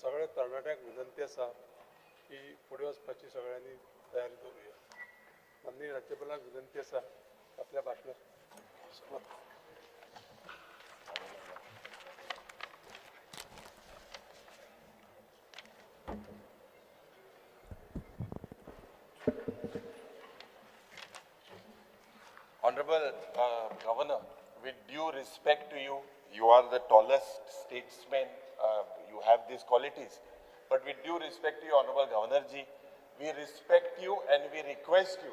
सगळ्या तरणाट्यांक विनंती आसा की फुडें वचपाची सगळ्यांनी तयारी दवरुया. माननीय राज्यपालांक विनंती आसा आपल्या भाशणात. Honorable Governor, with due respect to you, you are the tallest statesman, you have these qualities. But with due respect to you, Honorable Governor Ji, we respect you and we request you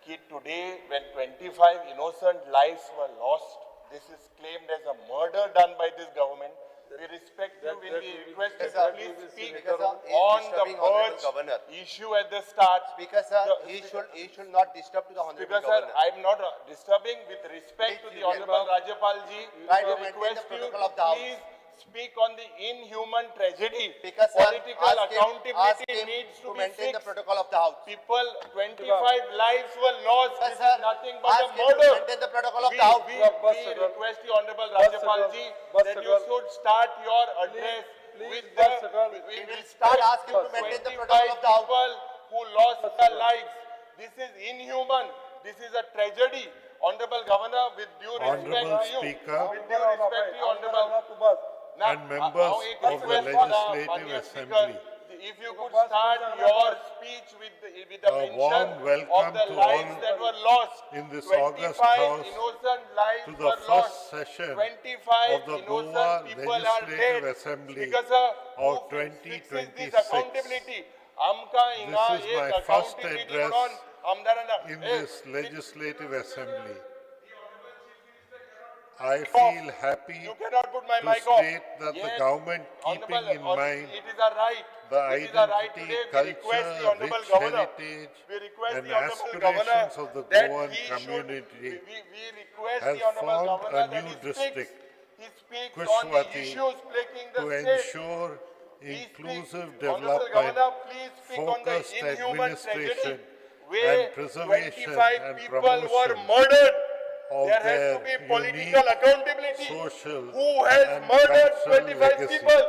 that today when 25 innocent lives were lost, this is claimed as a murder done by this government. We respect you when we request you to please speak on the purge issue at the start. Speaker sir, he should not disturb to the Honorable Speaker sir, Governor. I am not disturbing. With respect to the Honorable Rajyapal ji, Try to I maintain request the you protocol to of the House. please speak on the inhuman tragedy. Speaker sir, Political ask accountability him needs to to be maintain the fixed. protocol of the House. People, 25 lives were lost. Yes, This sir. is nothing but Ask a him to murder. maintain the protocol of the House. We request you, Honorable Rajyapal ji, that you should start your address with the. We will Start asking to maintain the protocol of the House. people who lost their lives. This is inhuman. This is a tragedy. Honorable Governor, with due respect Honorable to you, Speaker with due respect to you, Honorable. and members of the Legislative Assembly, if you could start your speech with the A warm mention welcome of the to lives all that were lost. in this 25 August House innocent lives to the were first lost. session 25 of the innocent Goa people are Legislative dead. Assembly Because of who fixes this 2026. accountability? Amka inga This is my ek first accountability address on amdarana. in this Legislative Assembly. I feel happy You cannot put my to mic off. state that the Yes, government, keeping in Honorable, mind it is a right. the It is a right identity, today. We request the culture, Honorable rich Governor. heritage We request and the Honorable Governor aspirations of the that Goan he should. community We request has the Honorable formed Governor a that new he district, speaks. He speaks on the Kushwati, issues plaguing the to state. ensure He inclusive speaks. Honorable development, Governor, please speak on the focused inhuman administration tragedy where and preservation 25 and people were promotion murdered. of There has their to be unique political accountability. social Who has and murdered cultural 25 legacy. people?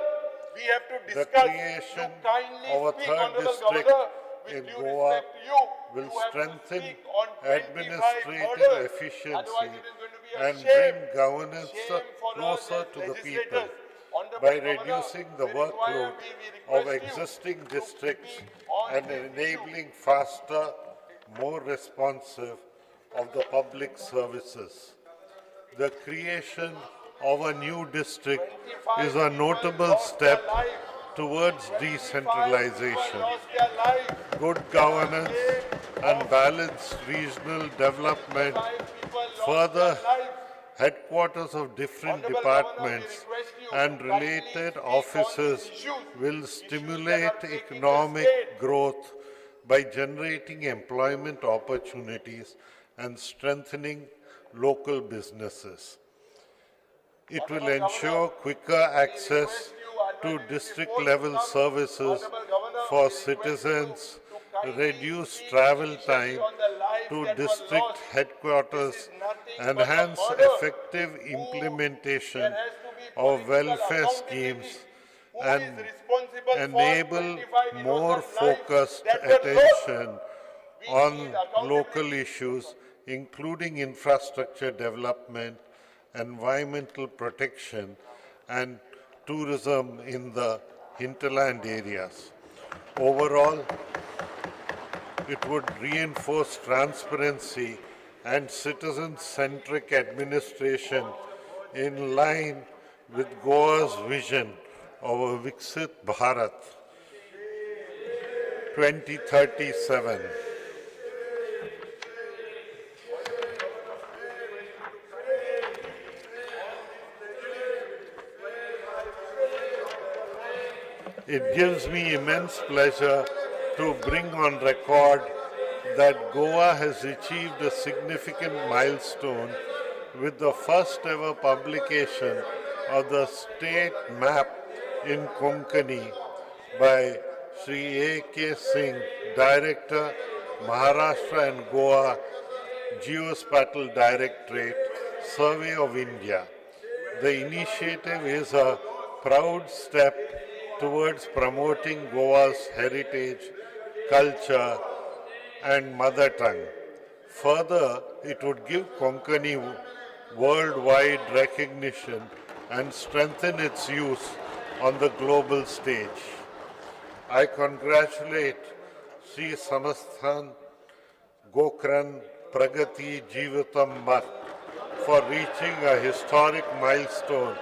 We have to The discuss. creation You kindly of a speak, third Honorable district Governor, with in due Goa respect to you. will You have to strengthen speak on 25 administrative murders. efficiency Otherwise it is going to be a and shame. bring governance Shame for us closer as to the people. legislators. Honorable By Governor, reducing the we require- workload we of request you existing to districts speak on and this enabling faster, more responsive of the public services. The creation of a new district is a notable step towards decentralization. Good governance and balanced regional development. Further, headquarters of different departments and related offices will stimulate economic growth by generating employment opportunities and strengthening local businesses. It will ensure quicker access to district-level services for citizens, reduce travel time to district headquarters, enhance effective implementation of welfare schemes, and enable more focused attention on local issues, including infrastructure development, environmental protection, and tourism in the hinterland areas. Overall, it would reinforce transparency and citizen-centric administration in line with Goa's vision of a Viksit Bharat 2037. It gives me immense pleasure to bring on record that Goa has achieved a significant milestone with the first ever publication of the state map in Konkani by Sri A.K. Singh, Director, Maharashtra and Goa Geospatial Directorate, Survey of India. The initiative is a proud step towards promoting Goa's heritage, culture, and mother tongue. Further, it would give Konkani worldwide recognition and strengthen its use on the global stage. I congratulate Sri Samasthan Gokran Pragati Jivatam Math for reaching a historic milestone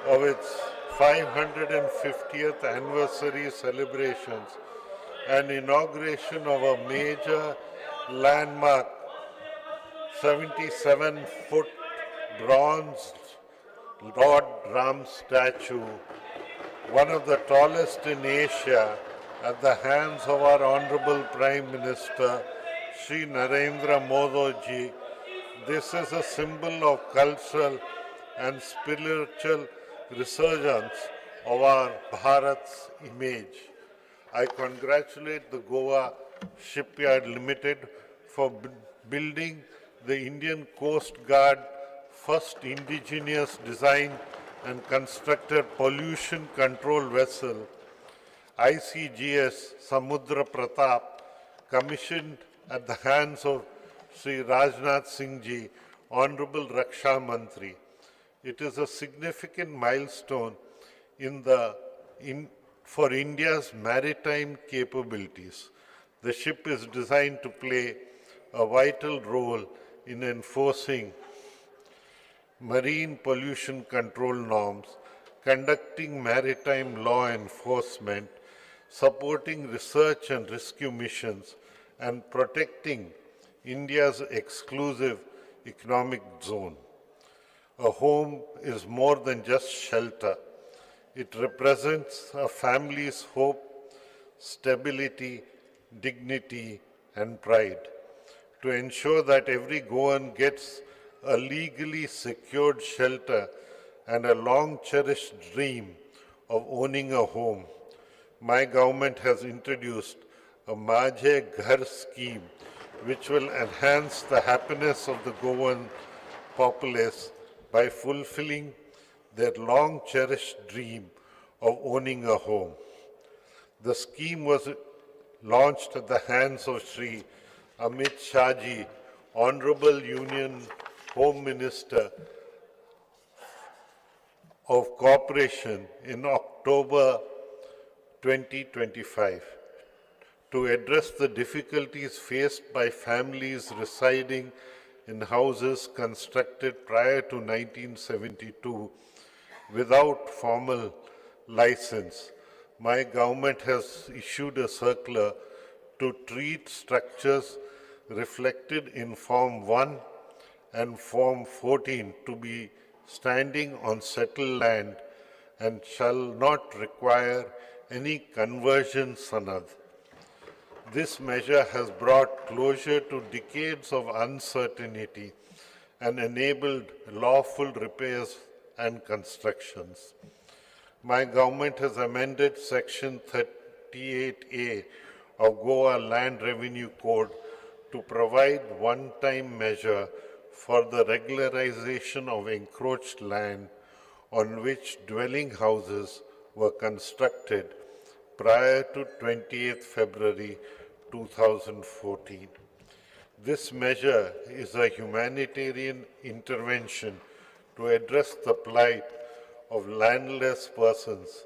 of its 550th anniversary celebrations and inauguration of a major landmark 77-foot bronze Lord Ram statue, one of the tallest in Asia, at the hands of our Honorable Prime Minister, Sri Narendra Modi. This is a symbol of cultural and spiritual resurgence of our Bharat's image. I congratulate the Goa Shipyard Limited for building the Indian Coast Guard first indigenous designed and constructed pollution control vessel, ICGS Samudra Pratap, commissioned at the hands of Sri Rajnath Singh Ji, Honorable Raksha Mantri. It is a significant milestone for India's maritime capabilities. The ship is designed to play a vital role in enforcing marine pollution control norms, conducting maritime law enforcement, supporting research and rescue missions, and protecting India's exclusive economic zone. A home is more than just shelter. It represents a family's hope, stability, dignity, and pride. To ensure that every Goan gets a legally secured shelter and a long-cherished dream of owning a home, my government has introduced a Majhe Ghar scheme which will enhance the happiness of the Goan populace by fulfilling their long-cherished dream of owning a home. The scheme was launched at the hands of Sri Amit Shah Ji, Honorable Union Home Minister of Cooperation, in October 2025 to address the difficulties faced by families residing in houses constructed prior to 1972 without formal license. My government has issued a circular to treat structures reflected in Form 1 and Form 14 to be standing on settled land and shall not require any conversion sanad. This measure has brought closure to decades of uncertainty and enabled lawful repairs and constructions. My government has amended Section 38A of Goa Land Revenue Code to provide one-time measure for the regularization of encroached land on which dwelling houses were constructed prior to 20th February 2014. This measure is a humanitarian intervention to address the plight of landless persons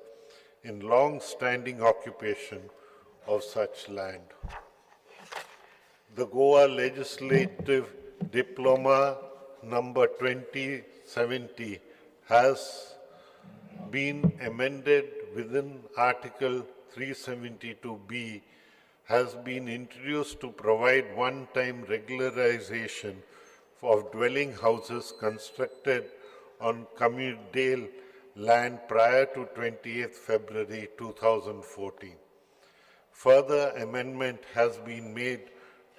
in long-standing occupation of such land. The Goa Legislative Diploma number 2070 has been amended within Article 372B, has been introduced to provide one-time regularization of dwelling houses constructed on communal land prior to 20th February 2014. Further amendment has been made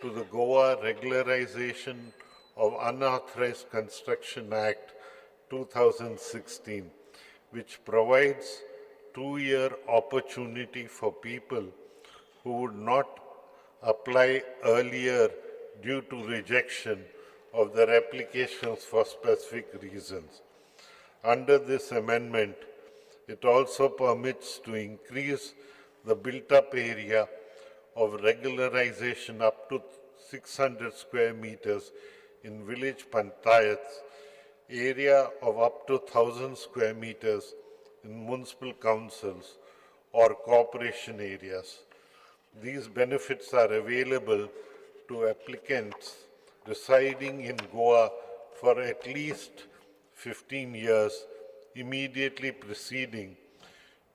to the Goa Regularization of Unauthorized Construction Act 2016, which provides 2-year opportunity for people who would not apply earlier due to rejection of their applications for specific reasons. Under this amendment, It also permits to increase the built-up area of regularization up to 600 square meters in village panchayats, area of up to 1,000 square meters in municipal councils or corporation areas. These benefits are available to applicants residing in Goa for at least 15 years immediately preceding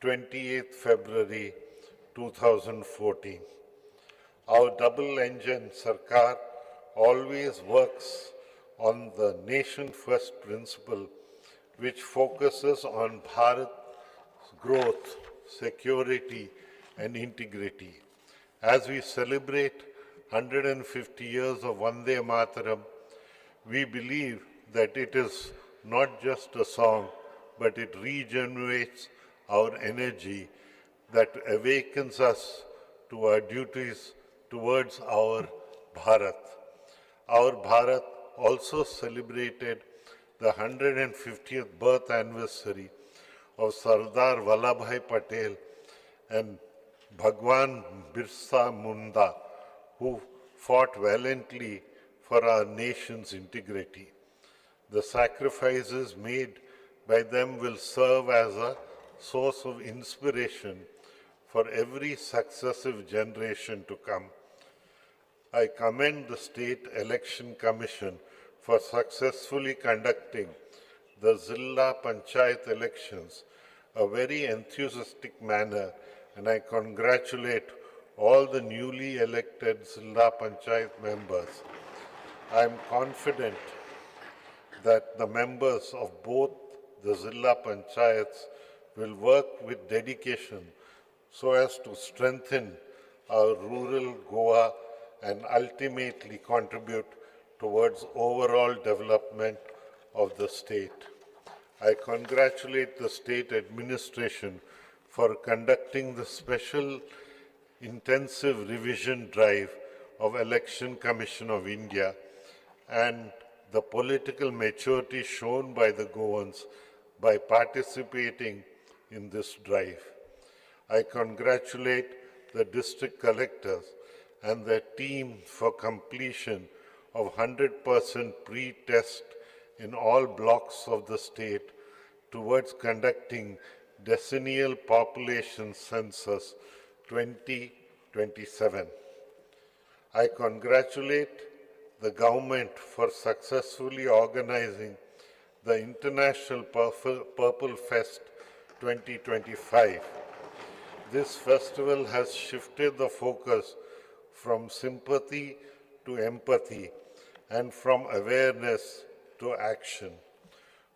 28th February 2014. Our double-engine Sarkar always works on the nation-first principle, which focuses on Bharat's growth, security, and integrity. As we celebrate 150 years of Vande Mataram, we believe that it is not just a song, but it regenerates our energy that awakens us to our duties towards our Bharat. Our Bharat also celebrated the 150th birth anniversary of Sardar Vallabhbhai Patel and Bhagwan Birsa Munda, who fought valiantly for our nation's integrity. The sacrifices made by them will serve as a source of inspiration for every successive generation to come. I commend the State Election Commission for successfully conducting the Zilla Panchayat elections a very enthusiastic manner, and I congratulate all the newly elected Zilla Panchayat members. I am confident that the members of both the Zilla Panchayats will work with dedication so as to strengthen our rural Goa and ultimately contribute towards overall development of the state. I congratulate the state administration for conducting the special intensive revision drive of Election Commission of India and the political maturity shown by the Goans by participating in this drive. I congratulate the district collectors and their team for completion of 100% pre-test in all blocks of the state towards conducting decennial population census 2027. I congratulate the government for successfully organizing the International Purple Fest 2025. This festival has shifted the focus from sympathy to empathy and from awareness to action.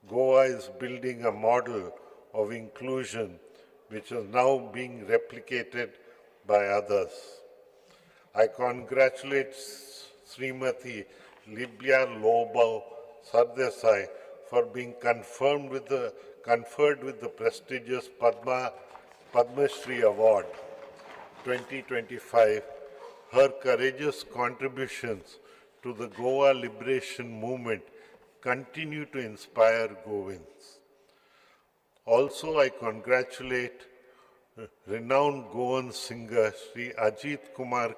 Goa is building a model of inclusion which is now being replicated by others. I congratulate Srimati Libya Lobo Sardesai for being conferred with the prestigious Padma Shri Award 2025. Her courageous contributions to the Goa liberation movement continue to inspire Goans. Also, I congratulate renowned Goan singer Sri Ajit Kumar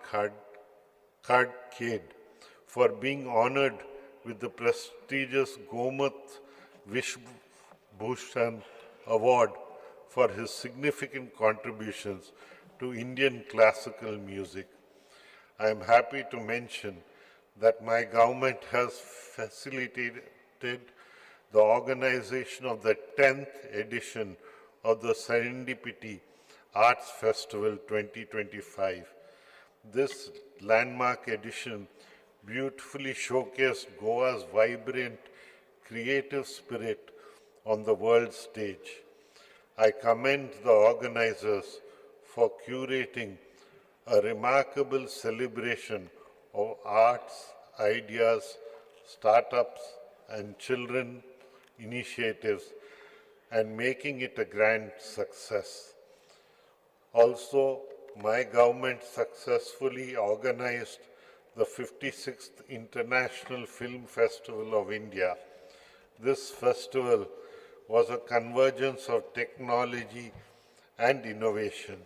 Khadkhed for being honored with the prestigious Gomat Vishbhushan Award for his significant contributions to Indian classical music. I am happy to mention that my government has facilitated the organization of the 10th edition of the Serendipity Arts Festival 2025. This landmark edition beautifully showcased Goa's vibrant, creative spirit on the world stage. I commend the organizers for curating a remarkable celebration of arts, ideas, startups, and children initiatives and making it a grand success. Also, my government successfully organized the 56th International Film Festival of India. This festival was a convergence of technology and innovation.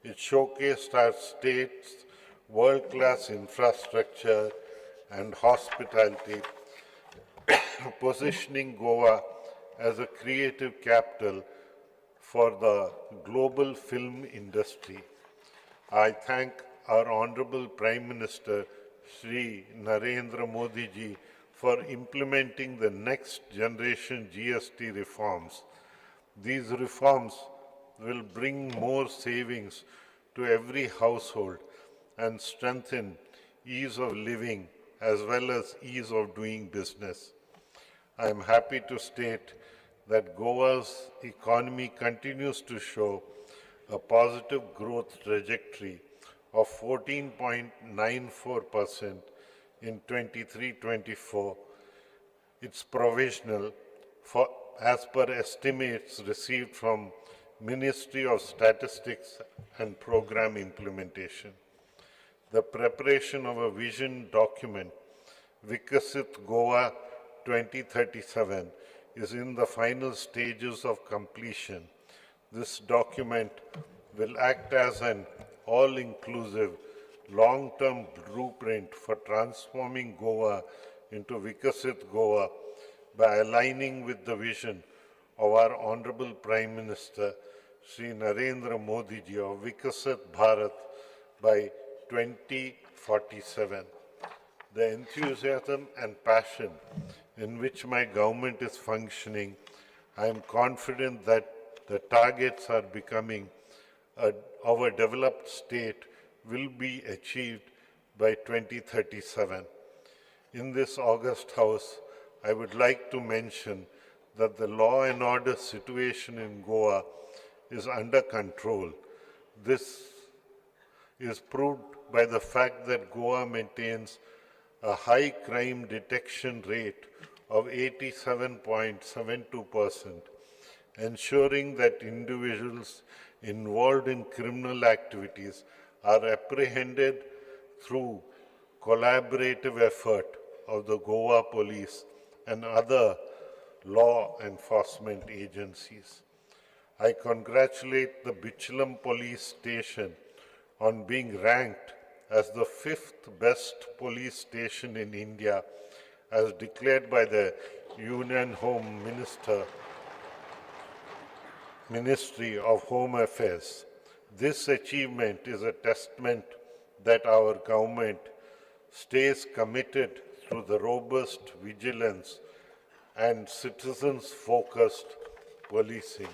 It showcased our state's world-class infrastructure and hospitality, positioning Goa as a creative capital for the global film industry. I thank our Honorable Prime Minister, Shri Narendra Modi ji, for implementing the next generation GST reforms. These reforms will bring more savings to every household and strengthen ease of living as well as ease of doing business. I am happy to state that Goa's economy continues to show a positive growth trajectory of 14.94% in 23-24. It's provisional for, as per estimates received from Ministry of Statistics and Program Implementation. The preparation of a vision document, Vikasit Goa 2037, is in the final stages of completion. This document will act as an all-inclusive, long-term blueprint for transforming Goa into Vikasit Goa by aligning with the vision of our Honorable Prime Minister, Shri Narendra Modi ji, of Vikasit Bharat by 2047. The enthusiasm and passion in which my government is functioning, I am confident that the targets are becoming our developed state will be achieved by 2037. In this august house, I would like to mention that the law and order situation in Goa is under control. This is proved by the fact that Goa maintains a high crime detection rate of 87.72%, ensuring that individuals involved in criminal activities are apprehended through collaborative effort of the Goa police and other law enforcement agencies. I congratulate the Bichalam police station on being ranked as the 5th best police station in India as declared by the Union Home Ministry of Home Affairs. This achievement is a testament that our government stays committed through the robust vigilance and citizens-focused policing.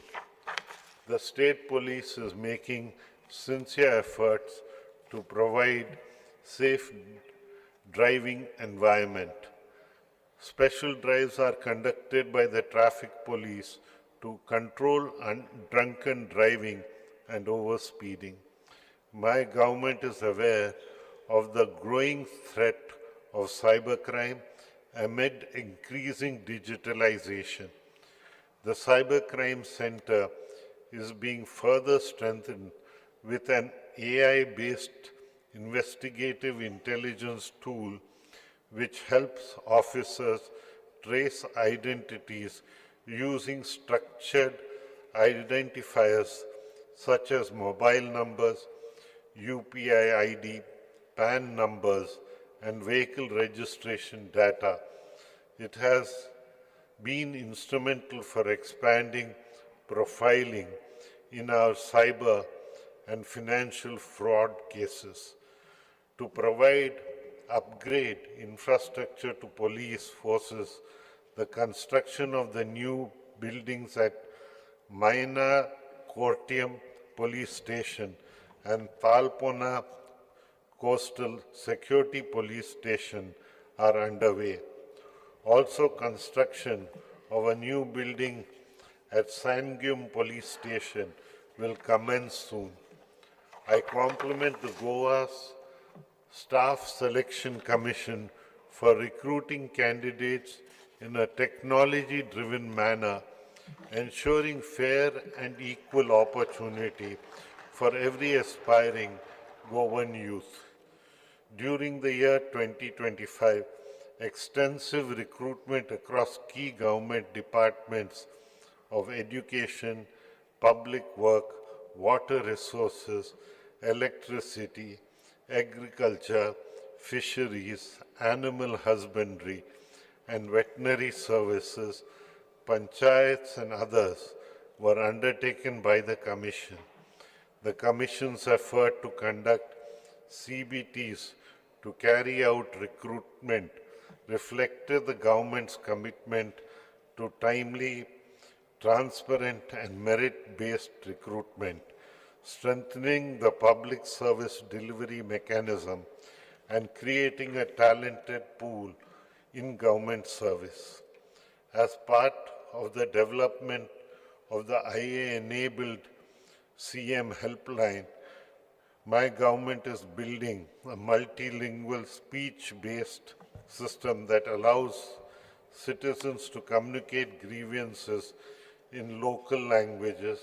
The state police is making sincere efforts to provide safe driving environment. Special drives are conducted by the traffic police to control drunken driving and overspeeding. My government is aware of the growing threat of cybercrime amid increasing digitalization. The Cybercrime Center is being further strengthened with an AI-based investigative intelligence tool which helps officers trace identities using structured identifiers such as mobile numbers, UPI ID, PAN numbers, and vehicle registration data. It has been instrumental for expanding profiling in our cyber and financial fraud cases. To provide upgrade infrastructure to police forces, the construction of the new buildings at Maina Kortiam Police Station and Talpona Coastal Security Police Station are underway. Also, construction of a new building at Sangam Police Station will commence soon. I compliment the Goa's Staff Selection Commission for recruiting candidates in a technology-driven manner, ensuring fair and equal opportunity for every aspiring Goan youth. During the year 2025, extensive recruitment across key government departments of education, public work, water resources, electricity, agriculture, fisheries, animal husbandry, and veterinary services, panchayats and others were undertaken by the Commission. The Commission's effort to conduct CBTs to carry out recruitment reflected the government's commitment to timely, transparent and merit-based recruitment, strengthening the public service delivery mechanism and creating a talented pool in government service. As part of the development of the IA-enabled CM helpline, my government is building a multilingual speech-based system that allows citizens to communicate grievances in local languages,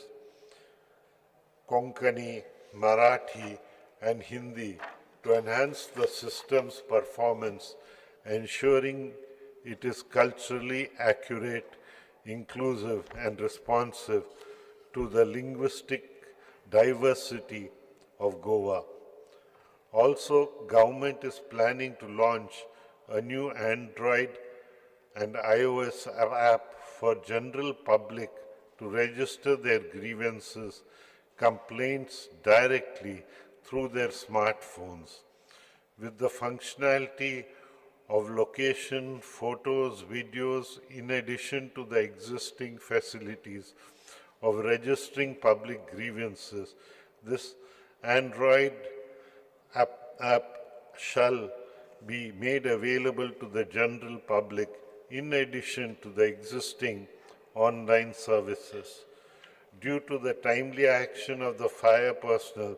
Konkani, Marathi, and Hindi, to enhance the system's performance, ensuring it is culturally accurate, inclusive, and responsive to the linguistic diversity of Goa. Also, government is planning to launch a new Android and iOS app for general public to register their grievances, complaints directly through their smartphones. With the functionality of location, photos, videos, in addition to the existing facilities of registering public grievances, this Android app shall be made available to the general public in addition to the existing online services. Due to the timely action of the fire personnel,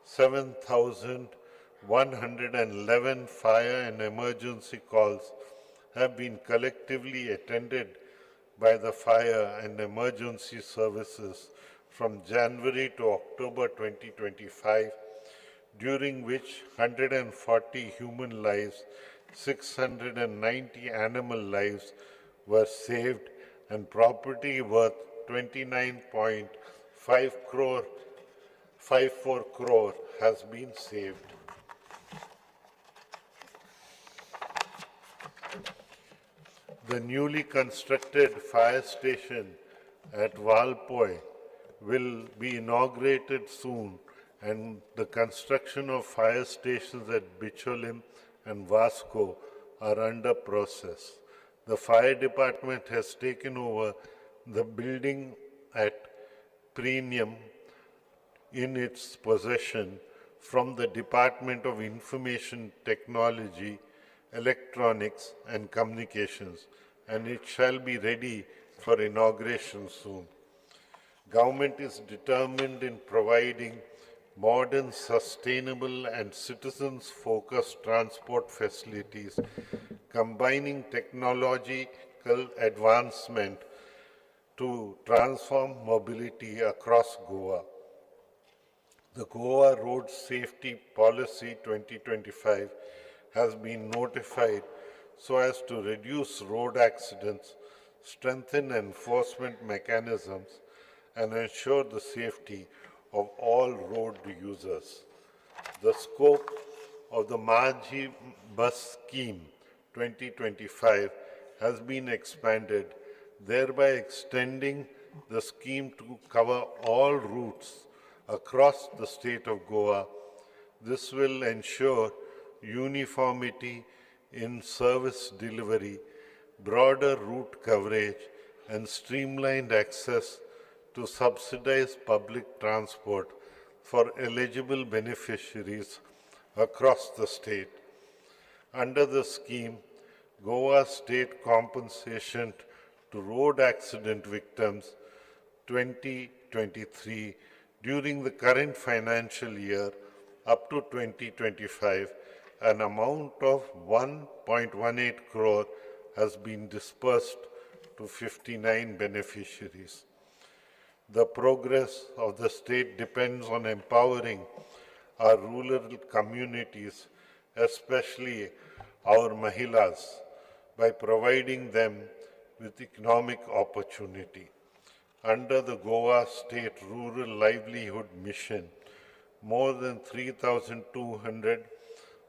7,111 fire and emergency calls have been collectively attended by the fire and emergency services from January to October 2025, during which 140 human lives, 690 animal lives were saved, and property worth 29.54 crore has been saved. The newly constructed fire station at Valpoi will be inaugurated soon, and the construction of fire stations at Bicholim and Vasco are under process. The fire department has taken over the building at Premium in its possession from the Department of Information Technology, Electronics and Communications, and it shall be ready for inauguration soon. Government is determined in providing modern, sustainable and citizens-focused transport facilities, combining technological advancement to transform mobility across Goa. The Goa Road Safety Policy 2025 has been notified so as to reduce road accidents, strengthen enforcement mechanisms, and ensure the safety of all road users. The scope of the Maji Bus Scheme 2025 has been expanded, thereby extending the scheme to cover all routes across the state of Goa. This will ensure uniformity in service delivery, broader route coverage, and streamlined access to subsidized public transport for eligible beneficiaries across the state. Under the scheme, Goa State Compensation to Road Accident Victims 2023 during the current financial year up to 2025, an amount of 1.18 crore has been dispersed to 59 beneficiaries. The progress of the state depends on empowering our rural communities, especially our Mahilas, by providing them with economic opportunity. under the Goa State Rural Livelihood Mission, more than 3,200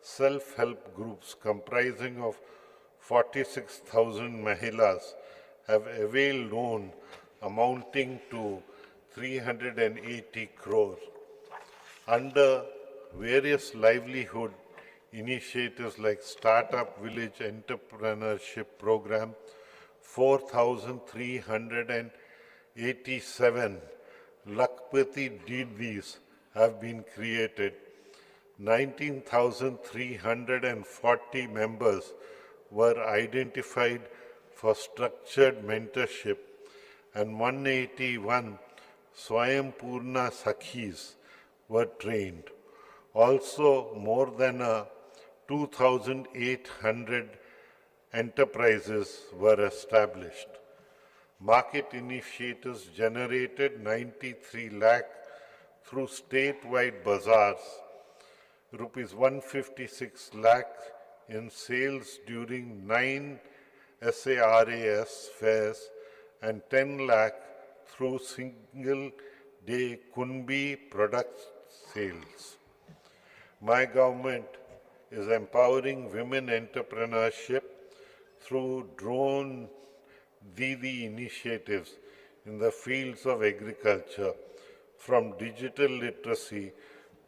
self-help groups comprising of 46,000 Mahilas have availed loan amounting to 380 crore. Under various livelihood initiatives like Startup Village Entrepreneurship Program, 4,387 Lakpati Didis have been created. 19,340 members were identified for structured mentorship and 181 Swayam Sakhis were trained. Also, more than 2,800 enterprises were established. Market initiatives generated 93 lakh through statewide bazaars, rupees 156 lakh in sales during 9 SARAS fairs and 10 lakh through single-day Kunbi product sales. My government is empowering women entrepreneurship through drone Didi initiatives in the fields of agriculture, from digital literacy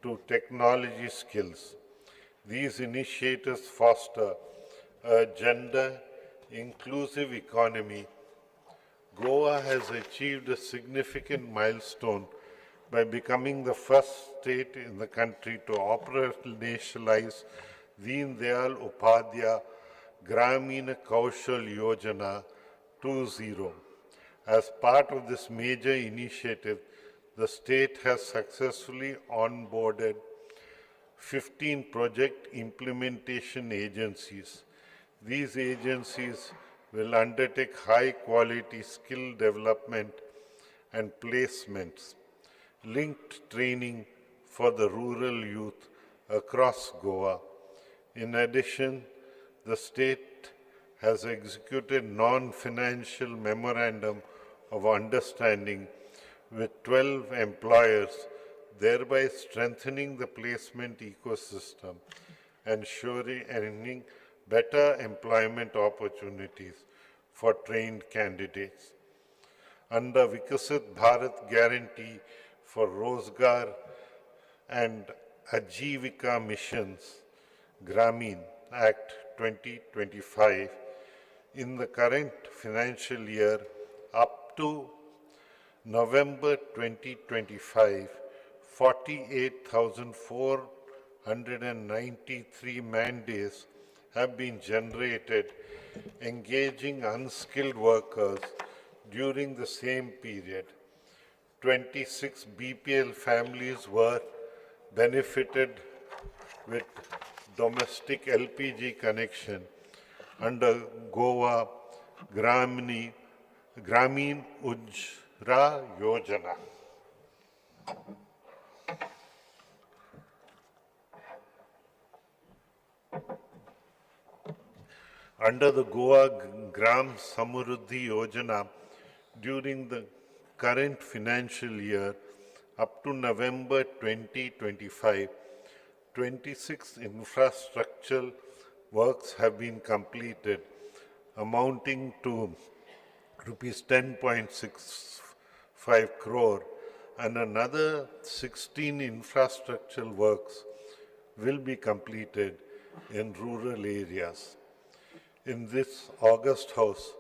to technology skills. These initiatives foster a gender-inclusive economy. Goa has achieved a significant milestone by becoming the first state in the country to operationalize Deen Dayal Upadhyaya Grameen Kaushal Yojana 2.0. As part of this major initiative, the state has successfully onboarded 15 project implementation agencies. These agencies will undertake high-quality skill development and placements, linked training for the rural youth across Goa. In addition, the state has executed non-financial memorandum of understanding with 12 employers, thereby strengthening the placement ecosystem, ensuring better employment opportunities for trained candidates. Under Vikasit Bharat Guarantee for Rozgar and Ajivika Missions, Grameen Act 2025, in the current financial year up to November 2025, 48,493 man-days have been generated engaging unskilled workers during the same period. 26 BPL families were benefited with domestic LPG connection under Goa Grameen Ujra Yojana. Under the Goa Gram Samruddhi Yojana, during the current financial year up to November 2025, 26 infrastructural works have been completed, amounting to rupees 10.65 crore, and another 16 infrastructural works will be completed in rural areas. In this August House,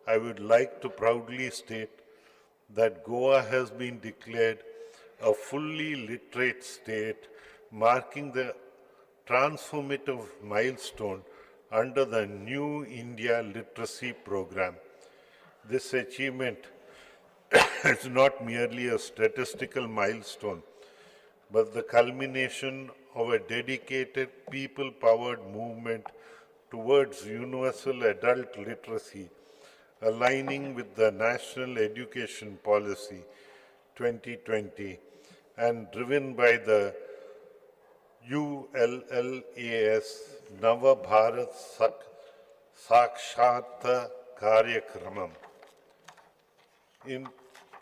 I would like to proudly state that Goa has been declared a fully literate state, marking the transformative milestone under the New India Literacy Program. This achievement is not merely a statistical milestone, but the culmination of a dedicated people-powered movement towards universal adult literacy, aligning with the National Education Policy 2020 and driven by the ULLAS Nava Bharat Sakshata Karyakramam. In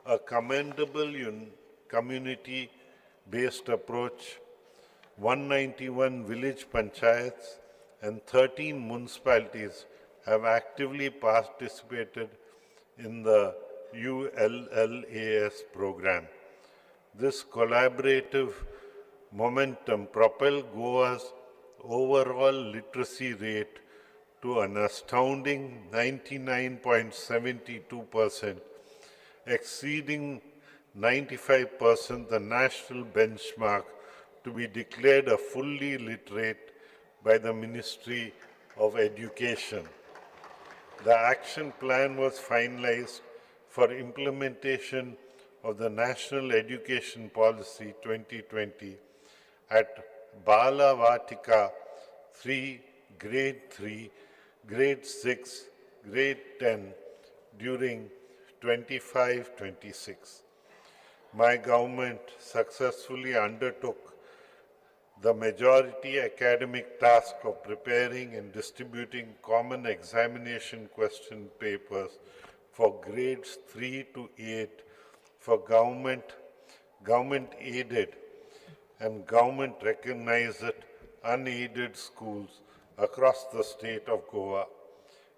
a commendable community-based approach. 191 village panchayats and 13 municipalities have actively participated in the ULLAS program. This collaborative momentum propelled Goa's overall literacy rate to an astounding 99.72%, exceeding 95%, the national benchmark to be declared a fully literate by the Ministry of Education. The action plan was finalized for implementation of the National Education Policy 2020 at Bala Vatika 3, Grade 3, Grade 6, Grade 10 during 25-26. My government successfully undertook the majority academic task of preparing and distributing common examination question papers for grades 3 to 8 for government-aided and government-recognized unaided schools across the state of Goa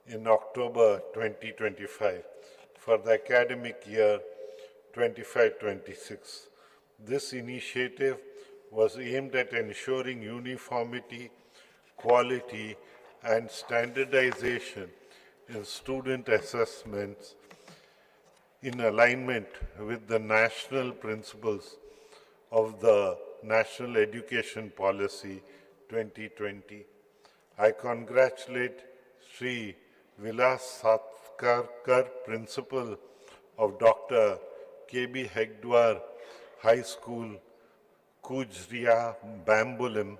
in October 2025 for the academic year 25-26. This initiative was aimed at ensuring uniformity, quality, and standardization in student assessments in alignment with the national principles of the National Education Policy 2020. I congratulate Sri Vilas Satkarkar, Principal of Dr. K.B. Hegdwar High School, Kujria, Bambulim,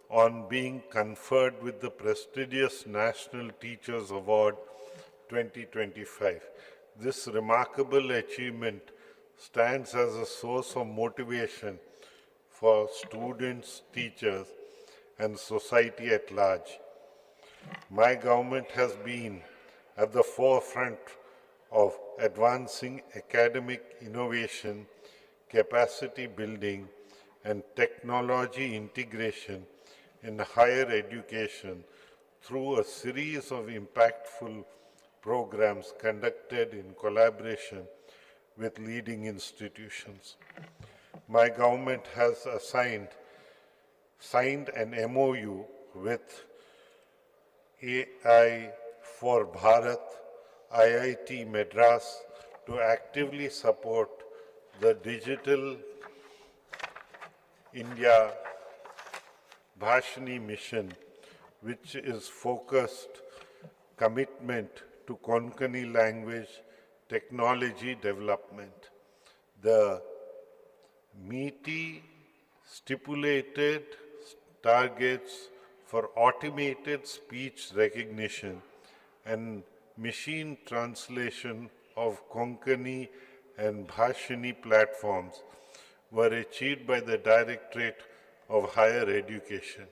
on being conferred with the prestigious National Teachers Award 2025. This remarkable achievement stands as a source of motivation for students, teachers, and society at large. My government has been at the forefront of advancing academic innovation, capacity building, and technology integration in higher education through a series of impactful programs conducted in collaboration with leading institutions. My government has signed an MOU with AI for Bharat, IIT Madras, to actively support the Digital India Bhashani mission, which is focused commitment to Konkani language technology development. The meaty stipulated targets for automated speech recognition and machine translation of Konkani and Bhashani platforms were achieved by the Directorate of Higher Education.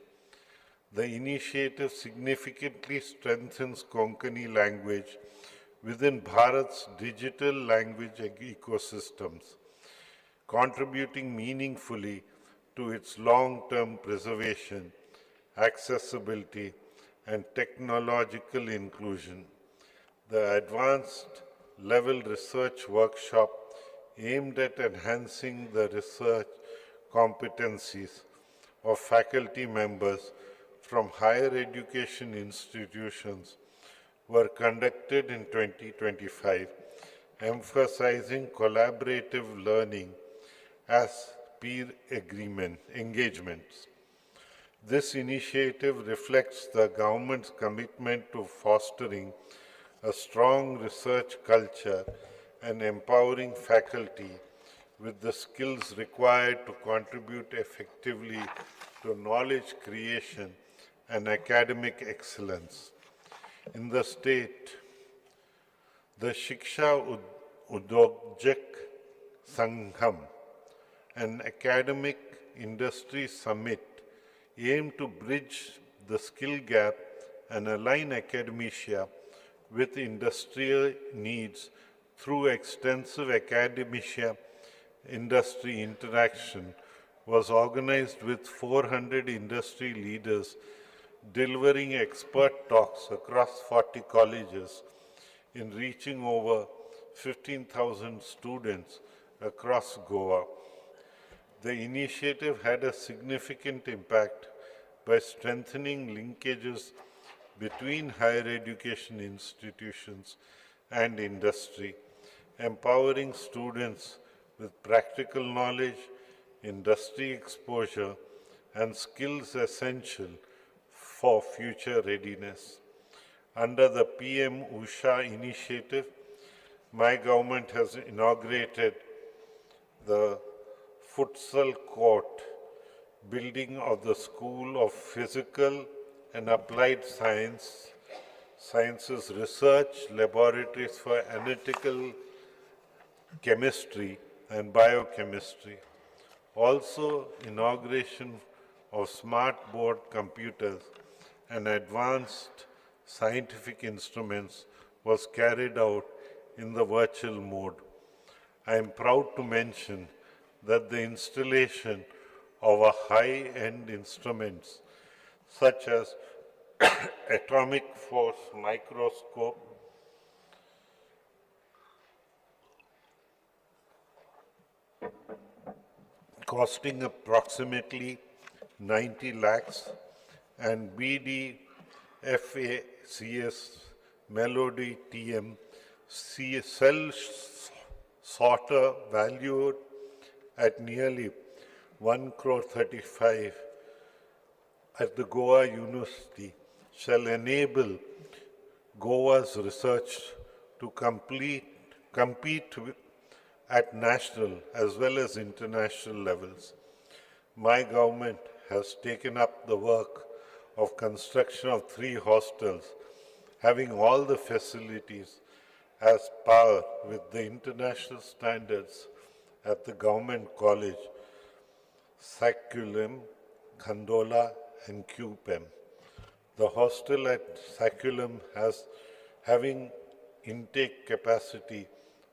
The initiative significantly strengthens Konkani language within Bharat's digital language ecosystems, contributing meaningfully to its long-term preservation, accessibility, and technological inclusion. The advanced level research workshop aimed at enhancing the research competencies of faculty members from higher education institutions were conducted in 2025, emphasizing collaborative learning as peer engagements. This initiative reflects the government's commitment to fostering a strong research culture and empowering faculty with the skills required to contribute effectively to knowledge creation and academic excellence. In the state, the Shiksha Udyojak Sangham, an academic industry summit, aimed to bridge the skill gap and align academia with industrial needs through extensive academia industry interaction, was organized with 400 industry leaders delivering expert talks across 40 colleges in reaching over 15,000 students across Goa. The initiative had a significant impact by strengthening linkages between higher education institutions and industry, empowering students with practical knowledge, industry exposure, and skills essential for future readiness. Under the PM Usha initiative, my government has inaugurated the futsal court building of the School of Physical and Applied Sciences Research Laboratories for Analytical Chemistry and Biochemistry. Also, inauguration of smart board computers and advanced scientific instruments was carried out in the virtual mode. I am proud to mention that the installation of a high-end instruments such as atomic force microscope, costing approximately 90 lakhs, and BDFACS Melody TM cell sorter valued at nearly 1 crore 35 at the Goa University shall enable Goa's research to compete at national as well as international levels. My government has taken up the work of construction of 3 hostels having all the facilities as par with the international standards at the Government College, Saculum, Khandola, and QPEM. The hostel at Saculum having intake capacity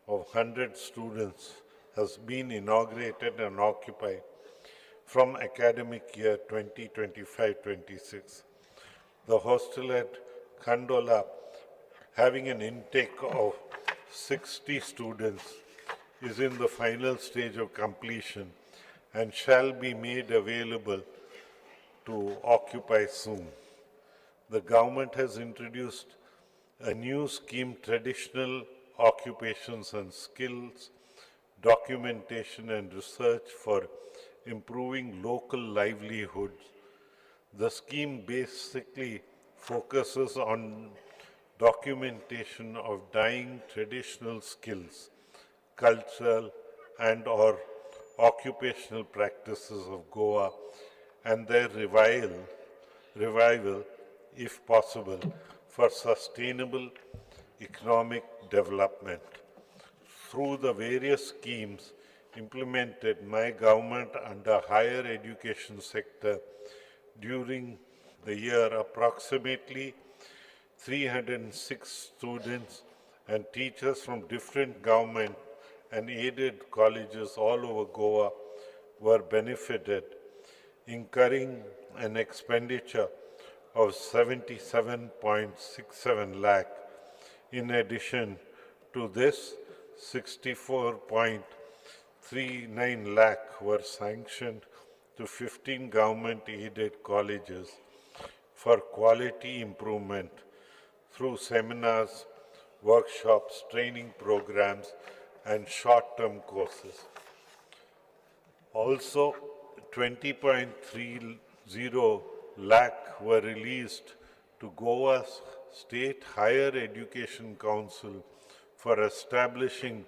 of 100 students has been inaugurated and occupied from academic year 2025-26. The hostel at Khandola, having an intake of 60 students, is in the final stage of completion and shall be made available to occupy soon. The government has introduced a new scheme, Traditional Occupations and Skills, Documentation and Research for Improving Local Livelihoods. The scheme basically focuses on documentation of dying traditional skills, cultural and or occupational practices of Goa and their revival, if possible, for sustainable economic development. Through the various schemes implemented my government under higher education sector during the year, approximately 306 students and teachers from different government and aided colleges all over Goa were benefited, incurring an expenditure of 77.67 lakh. In addition to this, 64.39 lakh were sanctioned to 15 government-aided colleges for quality improvement through seminars, workshops, training programs, and short-term courses. Also, 20.30 lakh were released to Goa's State Higher Education Council for establishing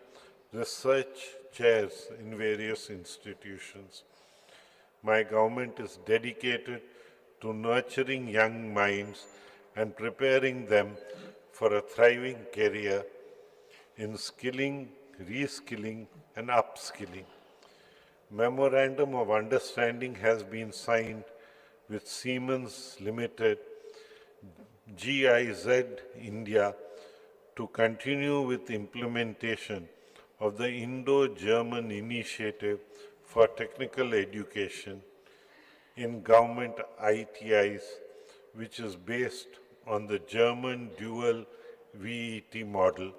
research chairs in various institutions. My government is dedicated to nurturing young minds and preparing them for a thriving career in skilling, reskilling, and upskilling. Memorandum of Understanding has been signed with Siemens Limited, GIZ India, to continue with implementation of the Indo-German Initiative for Technical Education in government ITIs, which is based on the German dual VET model.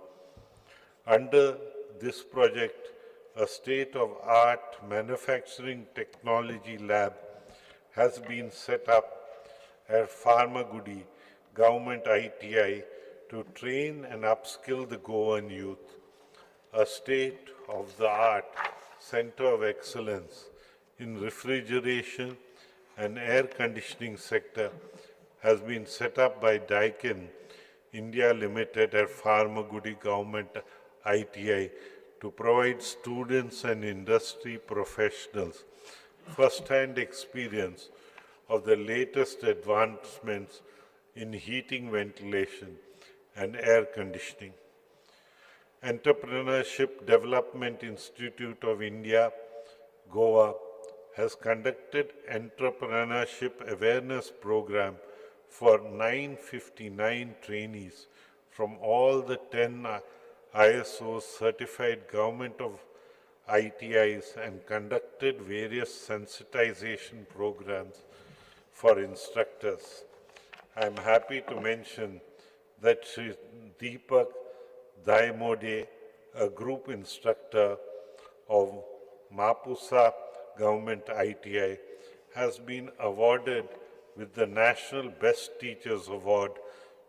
Under this project, a state-of-art manufacturing technology lab has been set up at Pharmagudi Government ITI to train and upskill the Goan youth. A state-of-the-art center of excellence in refrigeration and air conditioning sector has been set up by Daikin India Limited at Pharmagudi Government ITI to provide students and industry professionals first-hand experience of the latest advancements in heating, ventilation, and air conditioning. Entrepreneurship Development Institute of India, Goa, has conducted entrepreneurship awareness program for 959 trainees from all the 10 ISO certified government of ITIs and conducted various sensitization programs for instructors. I am happy to mention that Sri Deepak Daimode, a group instructor of Mapusa Government ITI, has been awarded with the National Best Teachers Award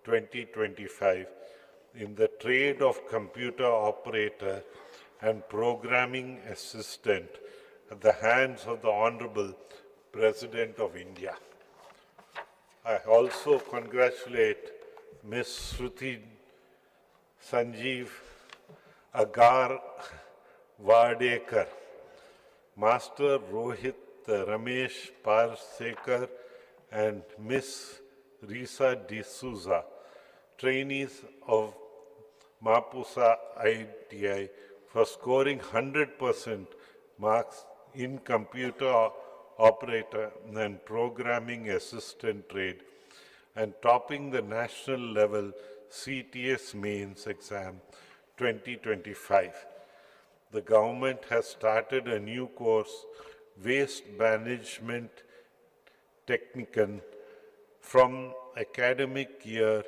2025 in the trade of computer operator and programming assistant at the hands of the Honorable President of India. I also congratulate Ms. Shruti Sanjeev Agar Vardekar, Master Rohit Ramesh Parsekar, and Ms. Risa D'Souza, trainees of Mapusa ITI, for scoring 100% marks in computer operator and programming assistant trade and topping the national level CTS mains exam 2025. The government has started a new course, Waste Management Technican, from academic year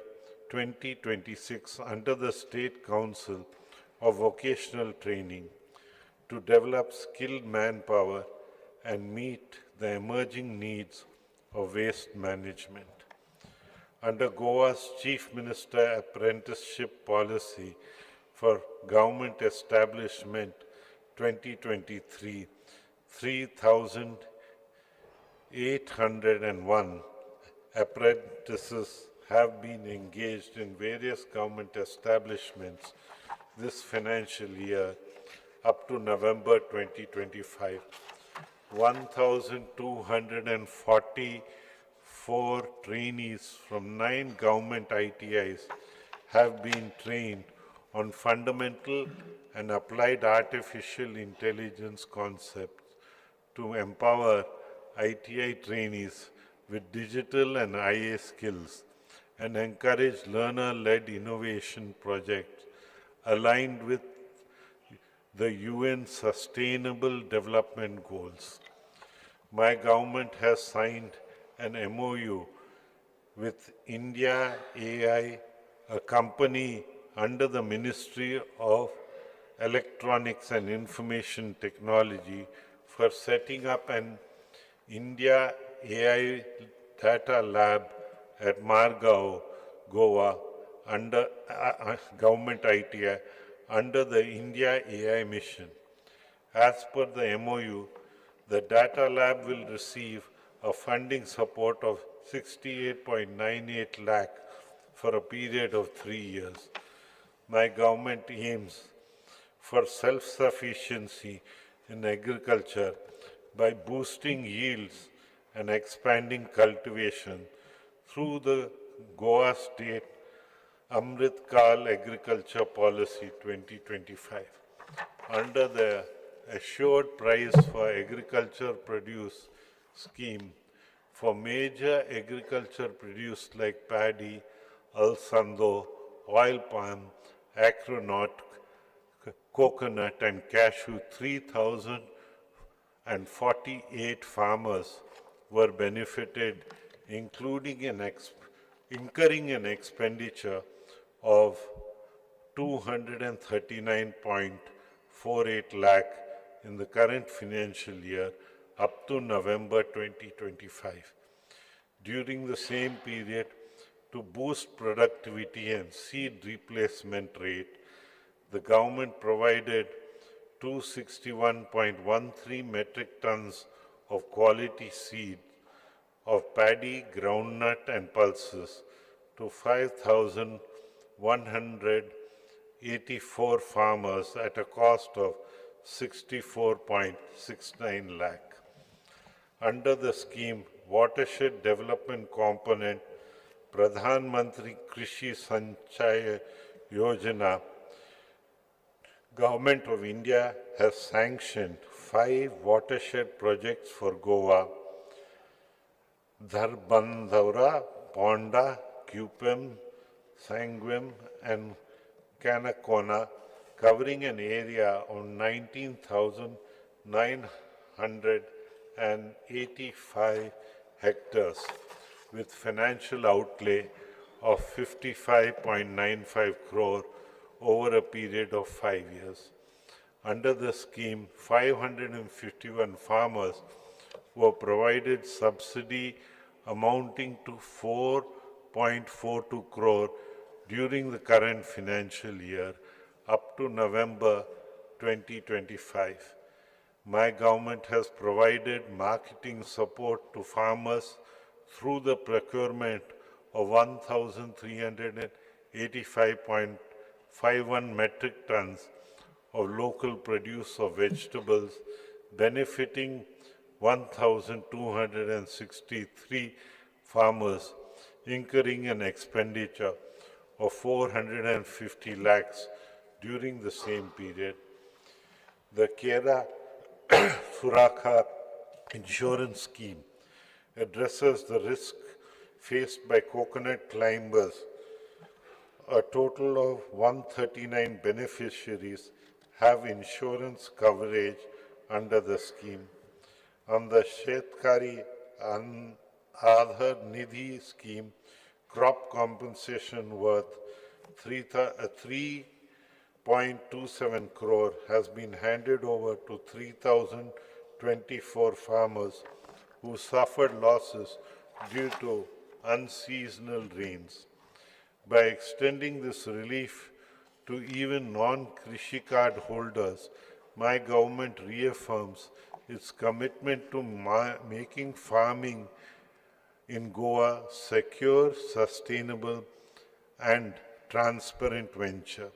2026 under the State Council of Vocational Training to develop skilled manpower and meet the emerging needs of waste management. Under Goa's Chief Minister Apprenticeship Policy for Government Establishment 2023, 3,801 apprentices have been engaged in various government establishments this financial year up to November 2025. 1,244 trainees from 9 government ITIs have been trained on fundamental and applied artificial intelligence concepts to empower ITI trainees with digital and IA skills and encourage learner-led innovation projects aligned with the UN Sustainable Development Goals. My government has signed an MOU with India AI, a company under the Ministry of Electronics and Information Technology, for setting up an India AI data lab at Margao, Goa, under government ITI, under the India AI mission. As per the MOU, the data lab will receive a funding support of 68.98 lakh for a period of 3 years. My government aims for self-sufficiency in agriculture by boosting yields and expanding cultivation through the Goa State Amrit Kal Agriculture Policy 2025. Under the Assured Price for Agriculture Produce scheme for major agriculture produce like paddy, alsando, oil palm, acronaut, coconut and cashew. 3,048 farmers were benefited, incurring an expenditure of 239.48 lakh in the current financial year up to November 2025. During the same period, to boost productivity and seed replacement rate, the government provided 261.13 metric tons of quality seed of paddy, groundnut and pulses to 5,184 farmers at a cost of 64.69 lakh. Under the scheme, Watershed Development Component, Pradhan Mantri Krishi Sanchaya Yojana, Government of India has sanctioned 5 watershed projects for Goa: Dharbandhara, Ponda, Cupim, Sanguim and Canacona, covering an area of 19,985 hectares with financial outlay of 55.95 crore over a period of 5 years. Under the scheme, 551 farmers were provided subsidy amounting to 4.42 crore during the current financial year up to November 2025. My government has provided marketing support to farmers through the procurement of 1,385.51 metric tons of local produce of vegetables, benefiting 1,263 farmers, incurring an expenditure of 450 lakhs during the same period. The Kera Surakha insurance scheme addresses the risk faced by coconut climbers. A total of 139 beneficiaries have insurance coverage under the scheme. On the Shetkari Aadhar Nidhi scheme, crop compensation worth 3.27 crore has been handed over to 3,024 farmers who suffered losses due to unseasonal rains. By extending this relief to even non-Krishi card holders, my government reaffirms its commitment to making farming in Goa secure, sustainable, and transparent venture.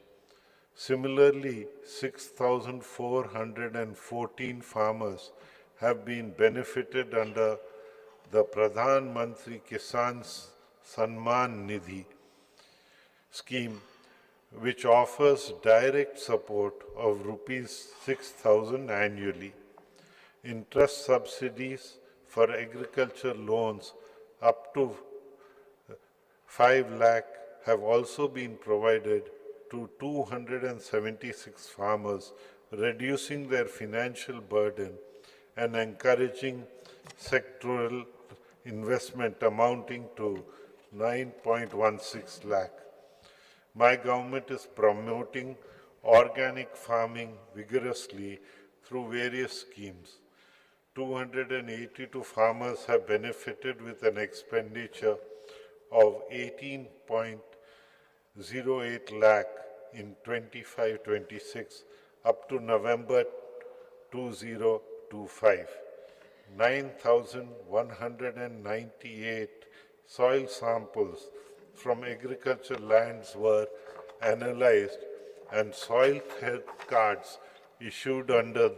Similarly, 6,414 farmers have been benefited under the Pradhan Mantri Kisan Samman Nidhi scheme, which offers direct support of rupees 6,000 annually. Interest subsidies for agriculture loans up to 5 lakh have also been provided to 276 farmers, reducing their financial burden and encouraging sectoral investment amounting to 9.16 lakh. My government is promoting organic farming vigorously through various schemes. 282 farmers have benefited with an expenditure of 18.08 lakh in 25-26 up to November 2025. 9,198 soil samples from agricultural lands were analyzed and soil health cards issued under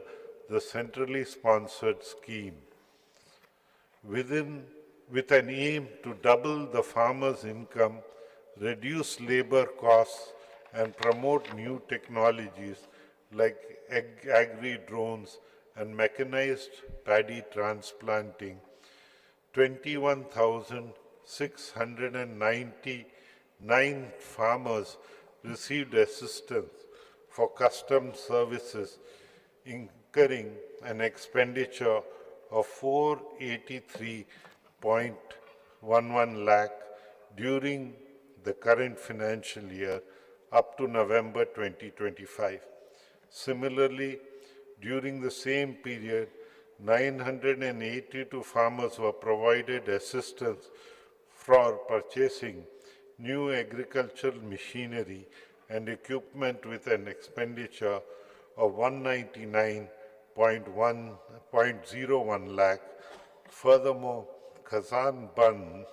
the centrally sponsored scheme. With an aim to double the farmer's income, reduce labor costs, and promote new technologies like agri-drones and mechanized paddy transplanting, 21,690 9 farmers received assistance for custom services, incurring an expenditure of 483.11 lakh during the current financial year up to November 2025. Similarly, during the same period, 982 farmers were provided assistance for purchasing new agricultural machinery and equipment with an expenditure of 199.01 lakh. Furthermore, Kazan bunds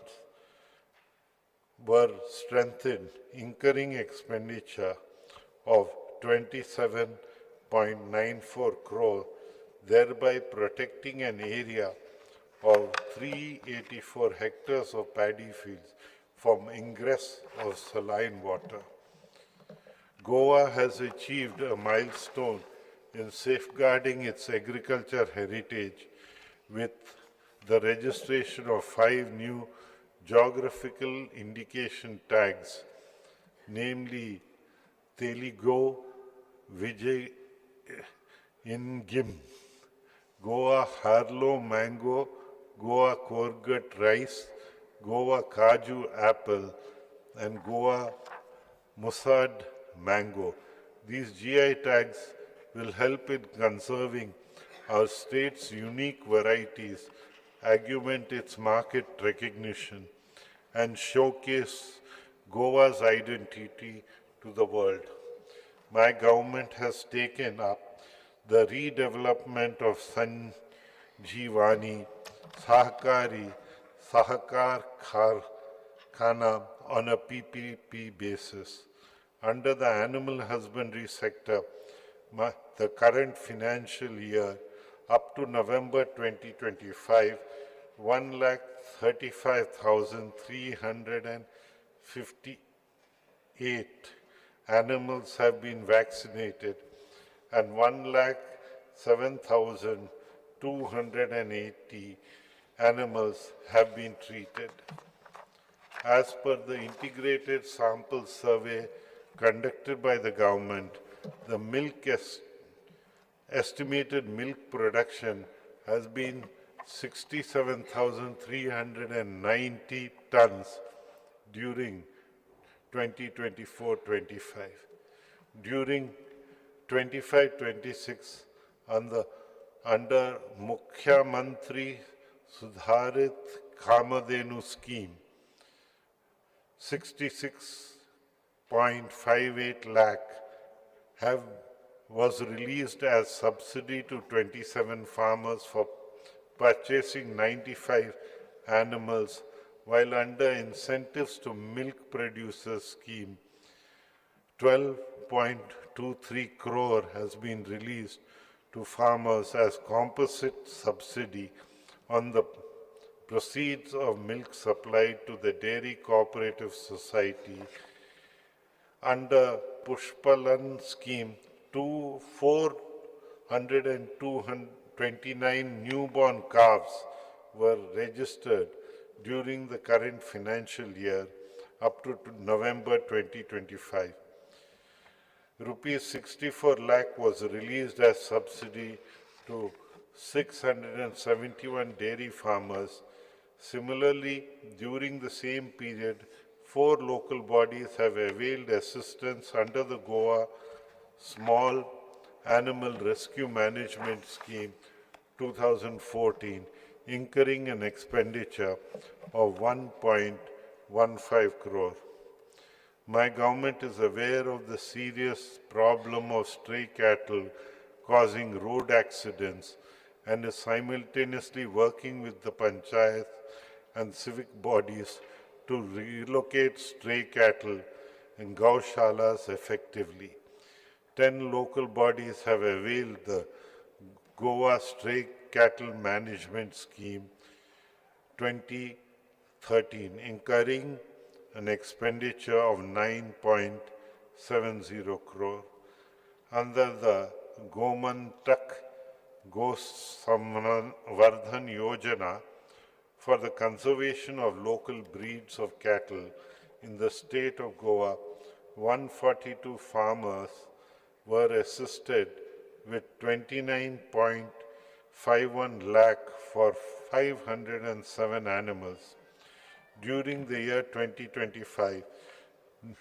were strengthened, incurring expenditure of 27.94 crore, thereby protecting an area of 384 hectares of paddy fields from ingress of saline water. Goa has achieved a milestone in safeguarding its agriculture heritage with the registration of 5 new geographical indication tags, namely Teligo, Vijay Ingim, Goa Harlow mango, Goa Korgut rice, Goa Kaju apple, and Goa Musad mango. These GI tags will help in conserving our state's unique varieties, augment its market recognition, and showcase Goa's identity to the world. My government has taken up the redevelopment of Sanjeevani Sahakari Sahakar Khana on a PPP basis. Under the animal husbandry sector, the current financial year up to November 2025, 135,358 animals have been vaccinated and 107,280 animals have been treated. As per the integrated sample survey conducted by the government, the estimated milk production has been 67,390 tons during 2024-25. During 25-26, under Mukhya Mantri Sudharit Kamadhenu scheme, 66.58 lakh was released as subsidy to 27 farmers for purchasing 95 animals, while under incentives to milk producers scheme, 12.23 crore has been released to farmers as composite subsidy on the proceeds of milk supplied to the Dairy Cooperative Society. Under Pushpalan scheme, 429 newborn calves were registered during the current financial year up to November 2025. Rupees 64 lakh was released as subsidy to 671 dairy farmers. Similarly, during the same period, 4 local bodies have availed assistance under the Goa Small Animal Rescue Management Scheme 2014, incurring an expenditure of 1.15 crore. My government is aware of the serious problem of stray cattle causing road accidents and is simultaneously working with the panchayat and civic bodies to relocate stray cattle in gaushalas effectively. 10 local bodies have availed the Goa Stray Cattle Management Scheme 2013, incurring an expenditure of 9.70 crore. Under the Gomantak Gosamvardhan Yojana for the conservation of local breeds of cattle, in the state of Goa, 142 farmers were assisted with 29.51 lakh for 507 animals. During the year 2025,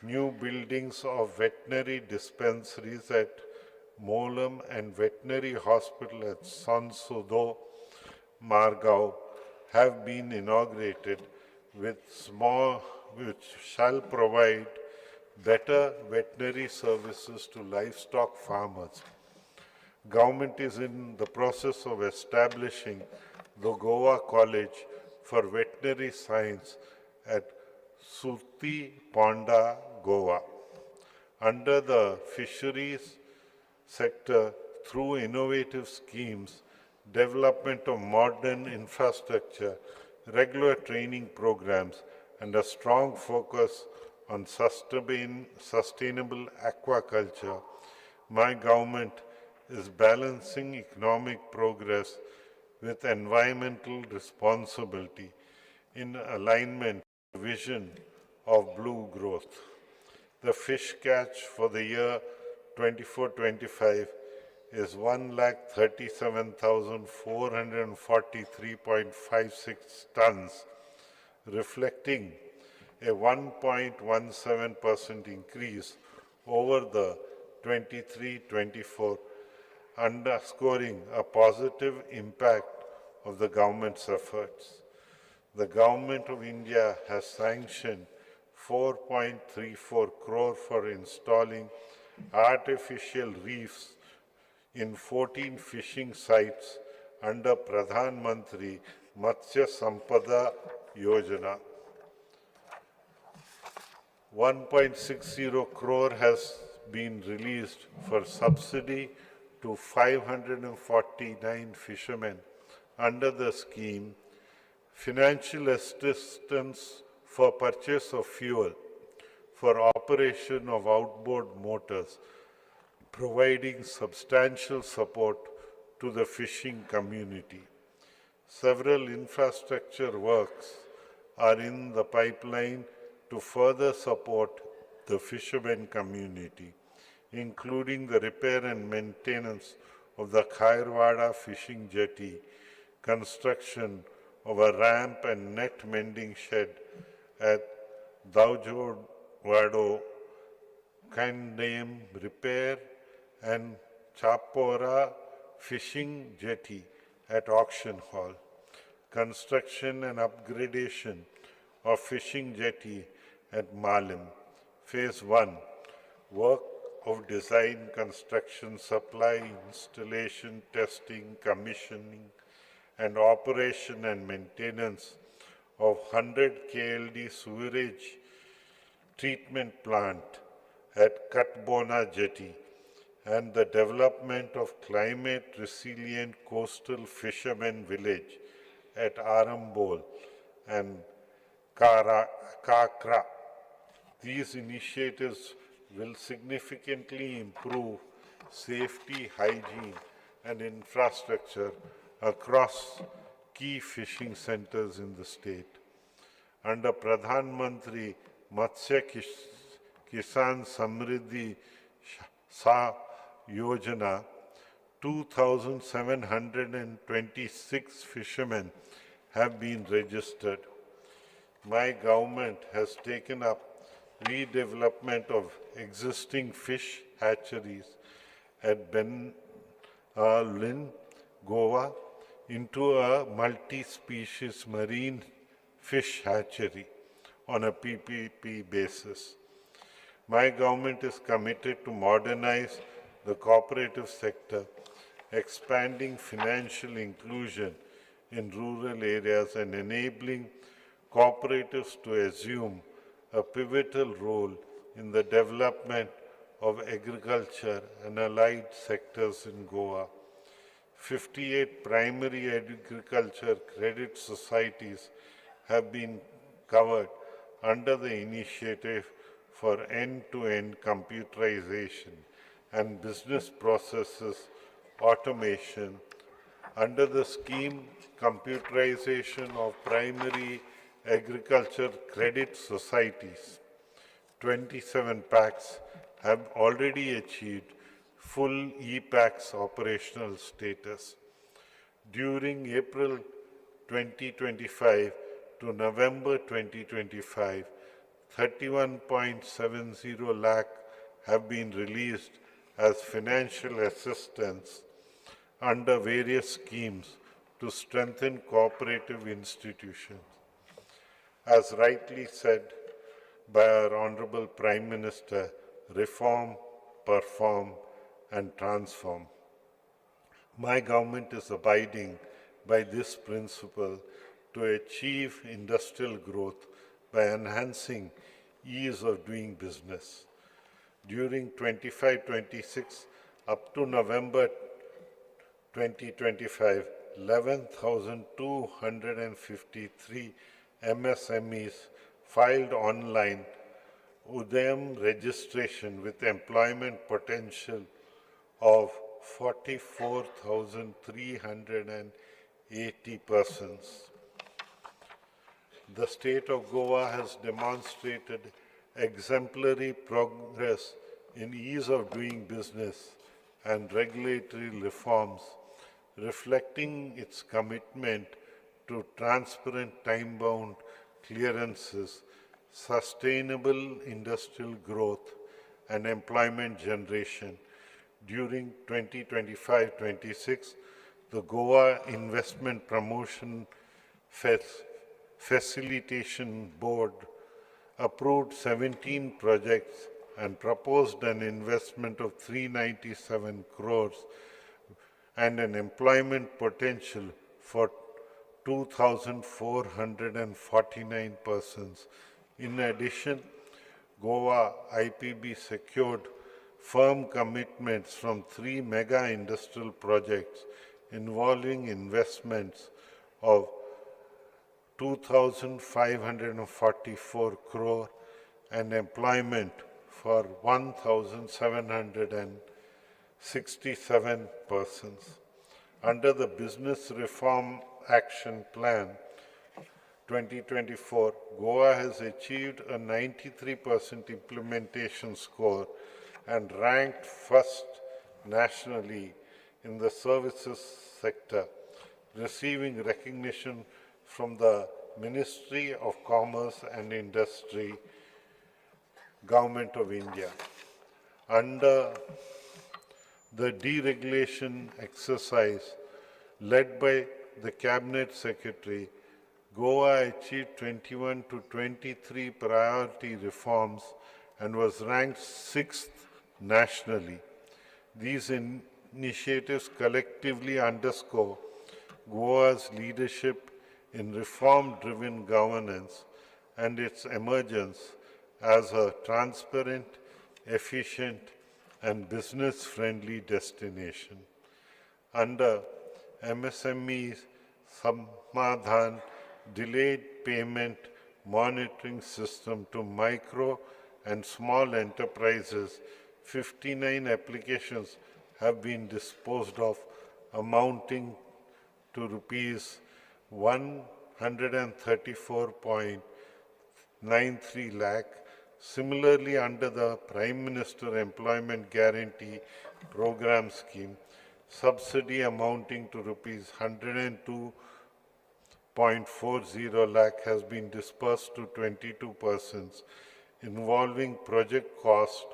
new buildings of veterinary dispensaries at Molam and veterinary hospital at Sansudo, Margao have been inaugurated which shall provide better veterinary services to livestock farmers. Government is in the process of establishing the Goa College for Veterinary Science at Surti Ponda, Goa. Under the Fisheries sector, through innovative schemes, development of modern infrastructure, regular training programs, and a strong focus on sustainable aquaculture, my government is balancing economic progress with environmental responsibility in alignment with the vision of blue growth. The fish catch for the year 24-25 is 1,37,443.56 tons, reflecting a 1.17% increase over the 23-24, underscoring a positive impact of the government's efforts. The Government of India has sanctioned 4.34 crore for installing artificial reefs in 14 fishing sites under Pradhan Mantri Matsya Sampada Yojana. 1.60 crore has been released for subsidy to 549 fishermen under the scheme, financial assistance for purchase of fuel for operation of outboard motors, providing substantial support to the fishing community. Several infrastructure works are in the pipeline to further support the fishermen community, including the repair and maintenance of the Khairwada fishing jetty, construction of a ramp and net mending shed at Daujodwado, Kandam repair and Chapora fishing jetty at Auction Hall, construction and upgradation of fishing jetty at Malim, Phase 1, work of design, construction, supply, installation, testing, commissioning, and operation and maintenance of 100 KLD sewerage treatment plant at Katbona Jetty, and the development of climate-resilient coastal fishermen village at Arambol and Kakra. These initiatives will significantly improve safety, hygiene, and infrastructure across key fishing centers in the state. Under Pradhan Mantri Matsya Kisan Samriddhi Sa Yojana, 2,726 fishermen have been registered. My government has taken up redevelopment of existing fish hatcheries at Lynn, Goa, into a multi-species marine fish hatchery on a PPP basis. My government is committed to modernize the cooperative sector, expanding financial inclusion in rural areas and enabling cooperatives to assume a pivotal role in the development of agriculture and allied sectors in Goa. 58 primary agriculture credit societies have been covered under the initiative for end-to-end computerization and business processes automation. Under the scheme, computerization of primary agriculture credit societies 27 packs have already achieved full e-packs operational status. During April 2025 to November 2025, 31.70 lakh have been released as financial assistance under various schemes to strengthen cooperative institutions. As rightly said by our Honorable Prime Minister, reform, perform, and transform. My government is abiding by this principle to achieve industrial growth by enhancing ease of doing business. During 25-26 up to November 2025, 11,253 MSMEs filed online Udayam registration with employment potential of 44,380 persons. The state of Goa has demonstrated exemplary progress in ease of doing business and regulatory reforms, reflecting its commitment to transparent time-bound clearances, sustainable industrial growth, and employment generation. During 2025-26, the Goa Investment Promotion Facilitation Board approved 17 projects and proposed an investment of 397 crores and an employment potential for 2,449 persons. In addition, Goa IPB secured firm commitments from 3 mega industrial projects involving investments of 2,544 crore and employment for 1,767 persons. Under the Business Reform Action Plan 2024, Goa has achieved a 93% implementation score and ranked first nationally in the services sector, receiving recognition from the Ministry of Commerce and Industry, Government of India. Under the deregulation exercise led by the Cabinet Secretary, Goa achieved 21 to 23 priority reforms and was ranked 6th nationally. These initiatives collectively underscore Goa's leadership in reform-driven governance and its emergence as a transparent, efficient, and business-friendly destination. Under MSME's Samadhan delayed payment monitoring system to micro and small enterprises, 59 applications have been disposed of, amounting to rupees 134.93 lakh. Similarly, under the Prime Minister Employment Guarantee Program scheme, subsidy amounting to rupees 102.40 lakh has been disbursed to 22 persons, involving project cost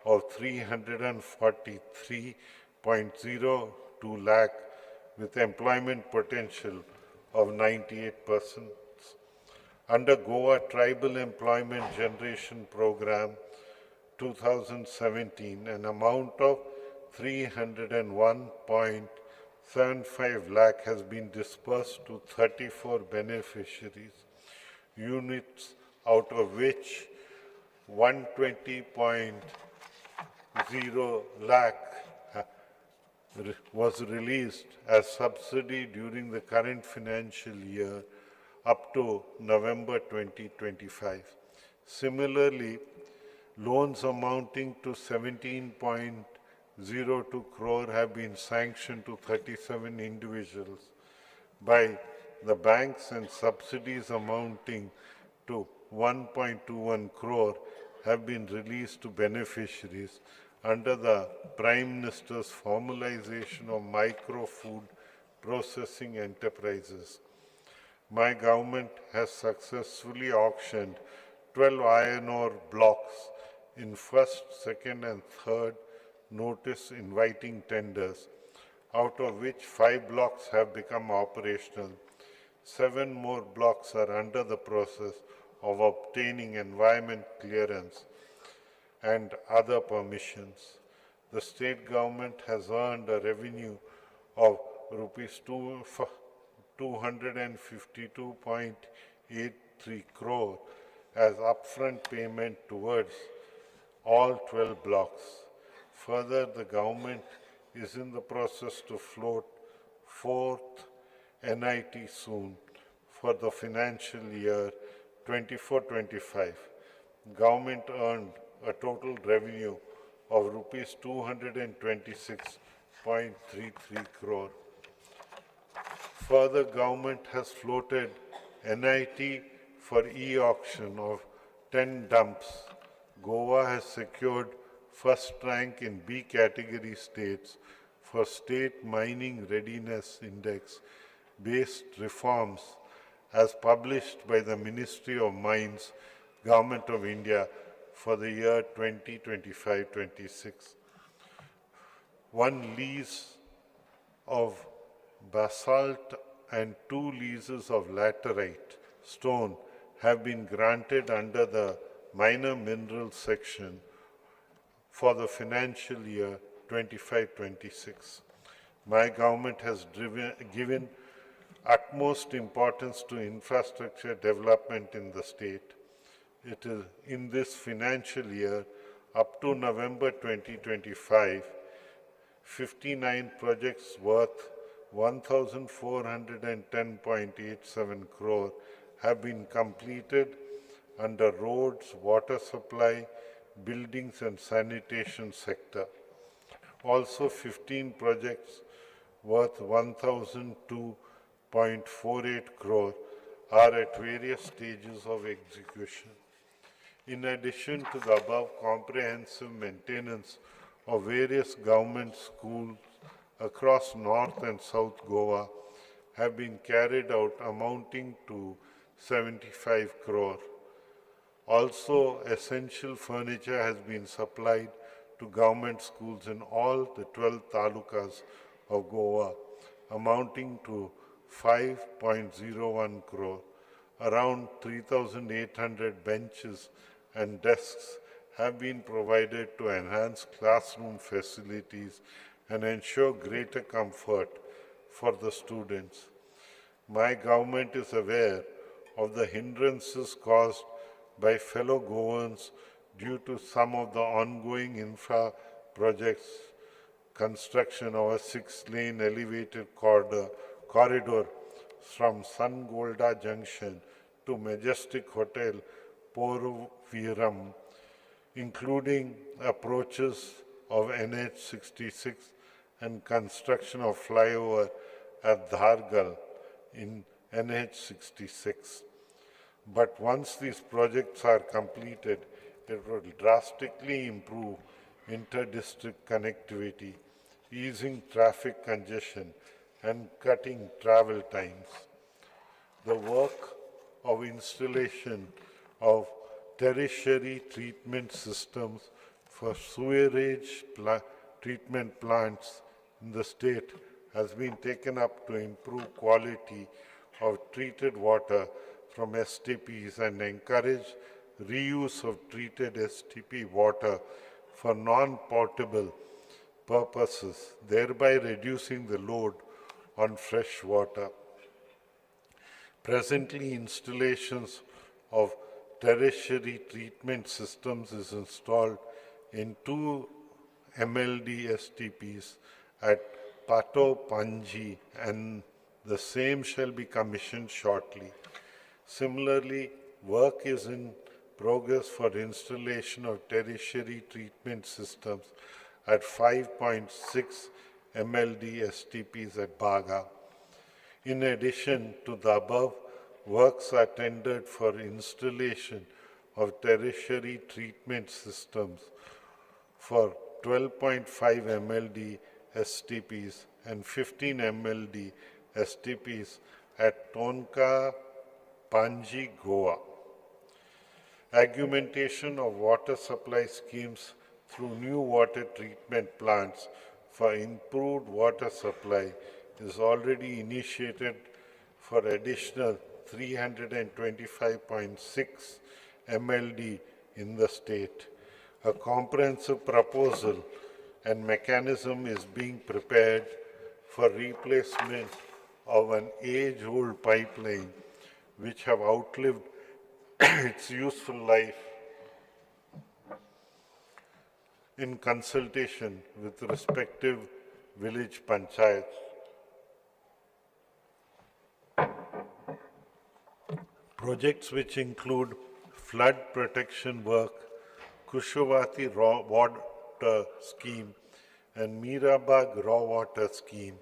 of 343.02 lakh with employment potential of 98 persons. Under Goa Tribal Employment Generation Program 2017, an amount of 301.75 lakh has been disbursed to 34 beneficiaries, units out of which 120.0 lakh was released as subsidy during the current financial year up to November 2025. Similarly, loans amounting to 17.02 crore have been sanctioned to 37 individuals by the banks, and subsidies amounting to 1.21 crore have been released to beneficiaries under the Prime Minister's formalization of micro-food processing enterprises. My government has successfully auctioned 12 iron ore blocks in first, second and third notice inviting tenders, out of which 5 blocks have become operational. 7 more blocks are under the process of obtaining environment clearance and other permissions. The state government has earned a revenue of rupees 252.83 crore as upfront payment towards all 12 blocks. Further, the government is in the process to float 4th NIT soon for the financial year 24-25. Government earned a total revenue of rupees 226.33 crore. Further, government has floated NIT for e-auction of 10 dumps. Goa has secured first rank in B category states for State Mining Readiness Index based reforms as published by the Ministry of Mines, Government of India for the year 2025-26. 1 lease of basalt and 2 leases of laterite stone have been granted under the minor minerals section for the financial year 25-26. My government has given utmost importance to infrastructure development in the state. It is in this financial year, up to November 2025, 59 projects worth 1,410.87 crore have been completed under roads, water supply, buildings and sanitation sector. Also 15 projects worth 1,002.48 crore are at various stages of execution. In addition to the above, comprehensive maintenance of various government schools across North and South Goa have been carried out, amounting to 75 crore. Also, essential furniture has been supplied to government schools in all the 12 talukas of Goa, amounting to 5.01 crore. Around 3,800 benches and desks have been provided to enhance classroom facilities and ensure greater comfort for the students. My government is aware of the hindrances caused by fellow Goans due to some of the ongoing infra projects, construction of a 6-lane elevated corridor from Sangolda Junction to Majestic Hotel, Poruviram, including approaches of NH66 and construction of flyover at Dhargal in NH66. But once these projects are completed, it will drastically improve inter-district connectivity, easing traffic congestion and cutting travel times. The work of installation of tertiary treatment systems for sewerage treatment plants in the state has been taken up to improve quality of treated water from STPs and encourage reuse of treated STP water for non-potable purposes, thereby reducing the load on fresh water. Presently, installations of tertiary treatment systems is installed in 2 MLD STPs at Pato Panji, and the same shall be commissioned shortly. Similarly, work is in progress for installation of tertiary treatment systems at 5.6 MLD STPs at Baga. In addition to the above, works are tendered for installation of tertiary treatment systems for 12.5 MLD STPs and 15 MLD STPs at Tonka, Panji, Goa. Augmentation of water supply schemes through new water treatment plants for improved water supply is already initiated for additional 325.6 MLD in the state. A comprehensive proposal and mechanism is being prepared for replacement of an age-old pipeline which have outlived its useful life in consultation with respective village panchayats. Projects which include flood protection work, Kushavati raw water scheme and Mirabag raw water scheme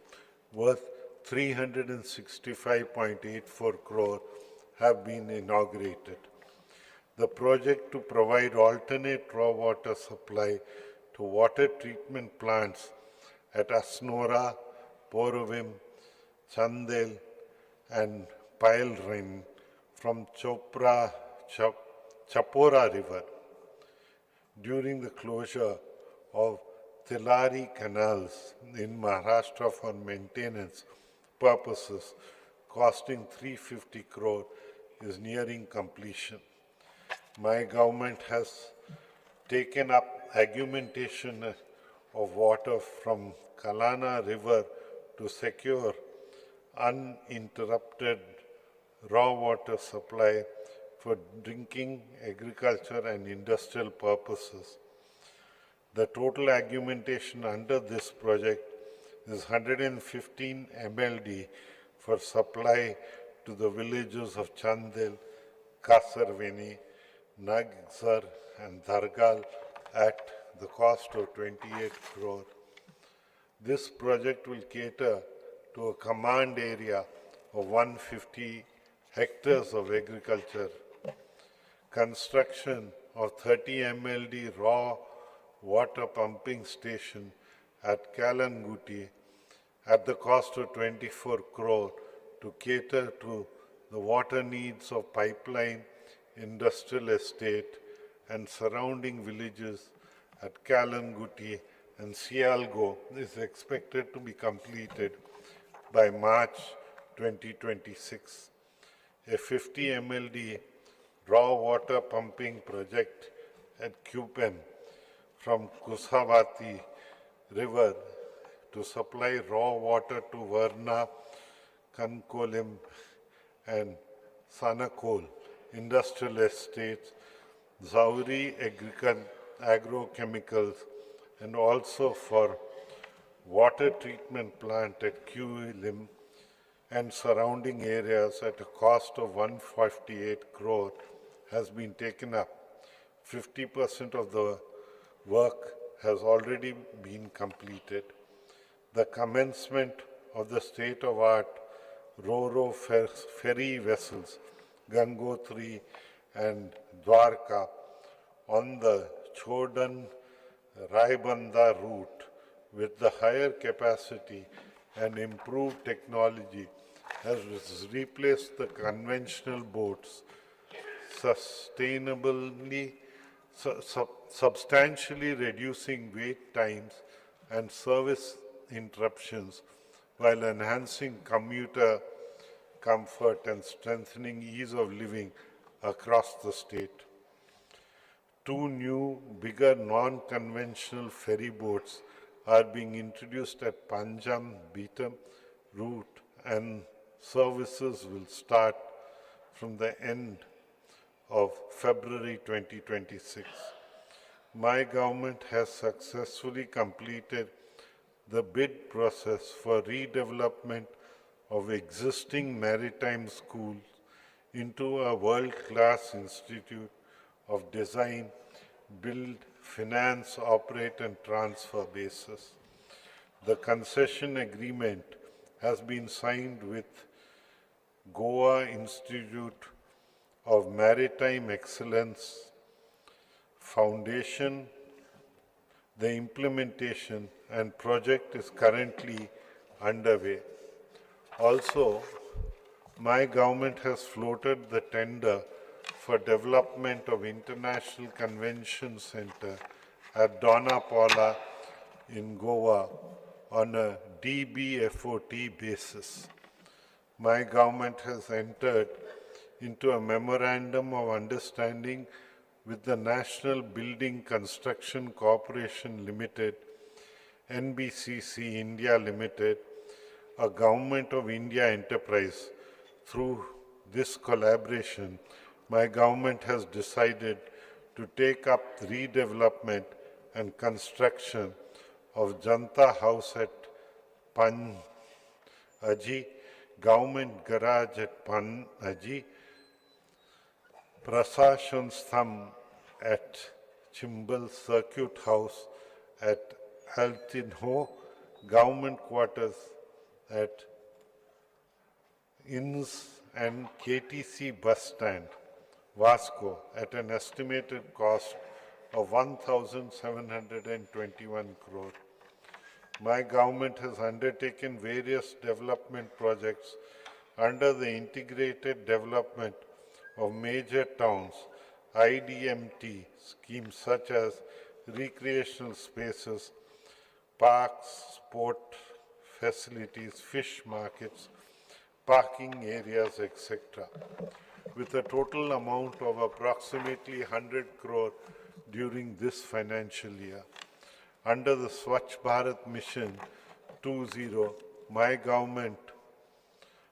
worth 365.84 crore have been inaugurated. The project to provide alternate raw water supply to water treatment plants at Asnora, Porovim, Chandel and Pailrin from Chapora River during the closure of Tilari canals in Maharashtra for maintenance purposes costing 350 crore is nearing completion. My government has taken up augmentation of water from Kalana River to secure uninterrupted raw water supply for drinking, agriculture and industrial purposes. The total augmentation under this project is 115 MLD for supply to the villages of Chandel, Kasarveni, Nagzar and Dhargal at the cost of 28 crore. This project will cater to a command area of 150 hectares of agriculture. Construction of 30 MLD raw water pumping station at Kalanguti at the cost of 24 crore to cater to the water needs of pipeline, industrial estate and surrounding villages at Kalanguti and Sialgo is expected to be completed by March 2026. A 50 MLD raw water pumping project at Kupen from Kushavati River to supply raw water to Varna, Kankolim and Sanakol industrial estates, Zauri agrochemicals and also for water treatment plant at Kuilim and surrounding areas at a cost of 148 crore has been taken up. 50% of the work has already been completed. The commencement of the state-of-art Ro-Ro ferry vessels, Gangotri and Dwarka, on the Chodan-Raibanda route with the higher capacity and improved technology has replaced the conventional boats, substantially reducing wait times and service interruptions while enhancing commuter comfort and strengthening ease of living across the state. 2 new, bigger, non-conventional ferry boats are being introduced at Panjam, Beatam route and services will start from the end of February 2026. My government has successfully completed the bid process for redevelopment of existing maritime schools into a world-class institute of design, build, finance, operate and transfer basis. The concession agreement has been signed with Goa Institute of Maritime Excellence Foundation. The implementation and project is currently underway. Also, my government has floated the tender for development of International Convention Center at Donna Paula in Goa on a DBFOT basis. My government has entered into a memorandum of understanding with the National Building Construction Corporation Limited, NBCC India Limited, a Government of India enterprise. Through this collaboration, my government has decided to take up the redevelopment and construction of Janta House at Panaji, Government Garage at Panaji, Prasashan Stham at Chimbal, Circuit House at Altinho, Government Quarters at Inns and KTC Bus Stand, Vasco, at an estimated cost of 1,721 crore. My government has undertaken various development projects under the Integrated Development of Major Towns IDMT schemes such as recreational spaces, parks, sport facilities, fish markets, parking areas, etc., with a total amount of approximately 100 crore during this financial year. Under the Swachh Bharat Mission 2.0, my government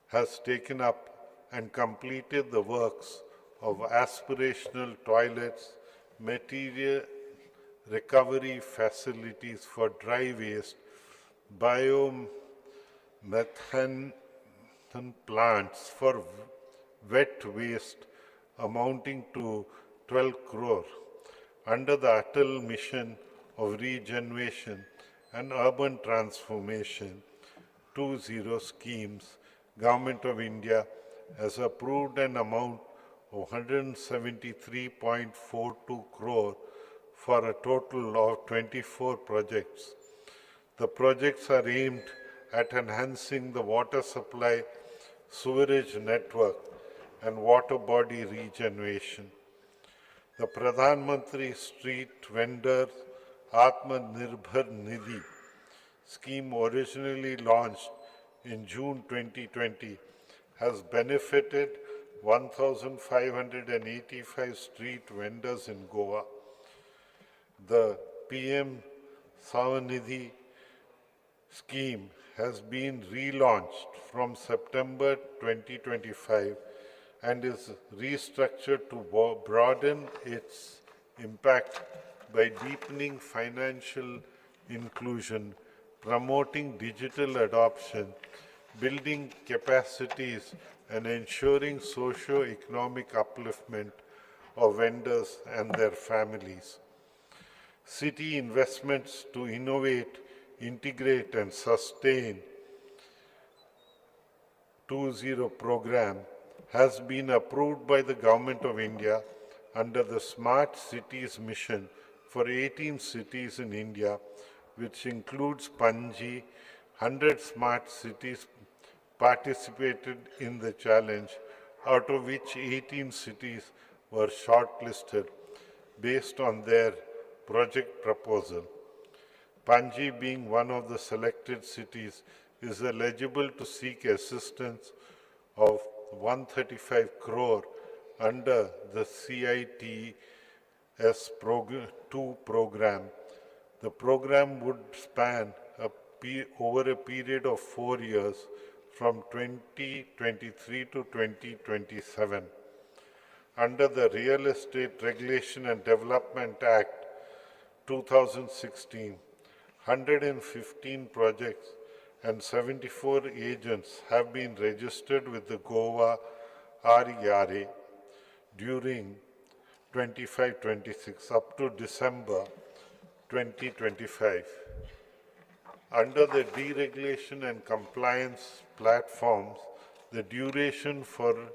has taken up and completed the works of aspirational toilets, material recovery facilities for dry waste, biomethane plants for wet waste amounting to 12 crore. Under the Atal Mission of Regeneration and Urban Transformation 2.0 schemes, Government of India has approved an amount of 173.42 crore for a total of 24 projects. The projects are aimed at enhancing the water supply, sewerage network, and water body regeneration. The Pradhan Mantri Street Vendor Atmanirbhar Nidhi scheme, originally launched in June 2020, has benefited 1,585 street vendors in Goa. The PM Savanidhi scheme has been relaunched from September 2025 and is restructured to broaden its impact by deepening financial inclusion, promoting digital adoption, building capacities, and ensuring socio-economic upliftment of vendors and their families. City investments to innovate, integrate, and sustain 2.0 program has been approved by the Government of India under the Smart Cities Mission for 18 cities in India, which includes Panji. 100 smart cities participated in the challenge, out of which 18 cities were shortlisted based on their project proposal. Panji, being one of the selected cities, is eligible to seek assistance of 135 crore under the CITS 2 program. The program would span over a period of 4 years from 2023 to 2027. Under the Real Estate Regulation and Development Act 2016, 115 projects and 74 agents have been registered with the Goa RERA during 25-26 up to December 2025. Under the deregulation and compliance platforms, the duration for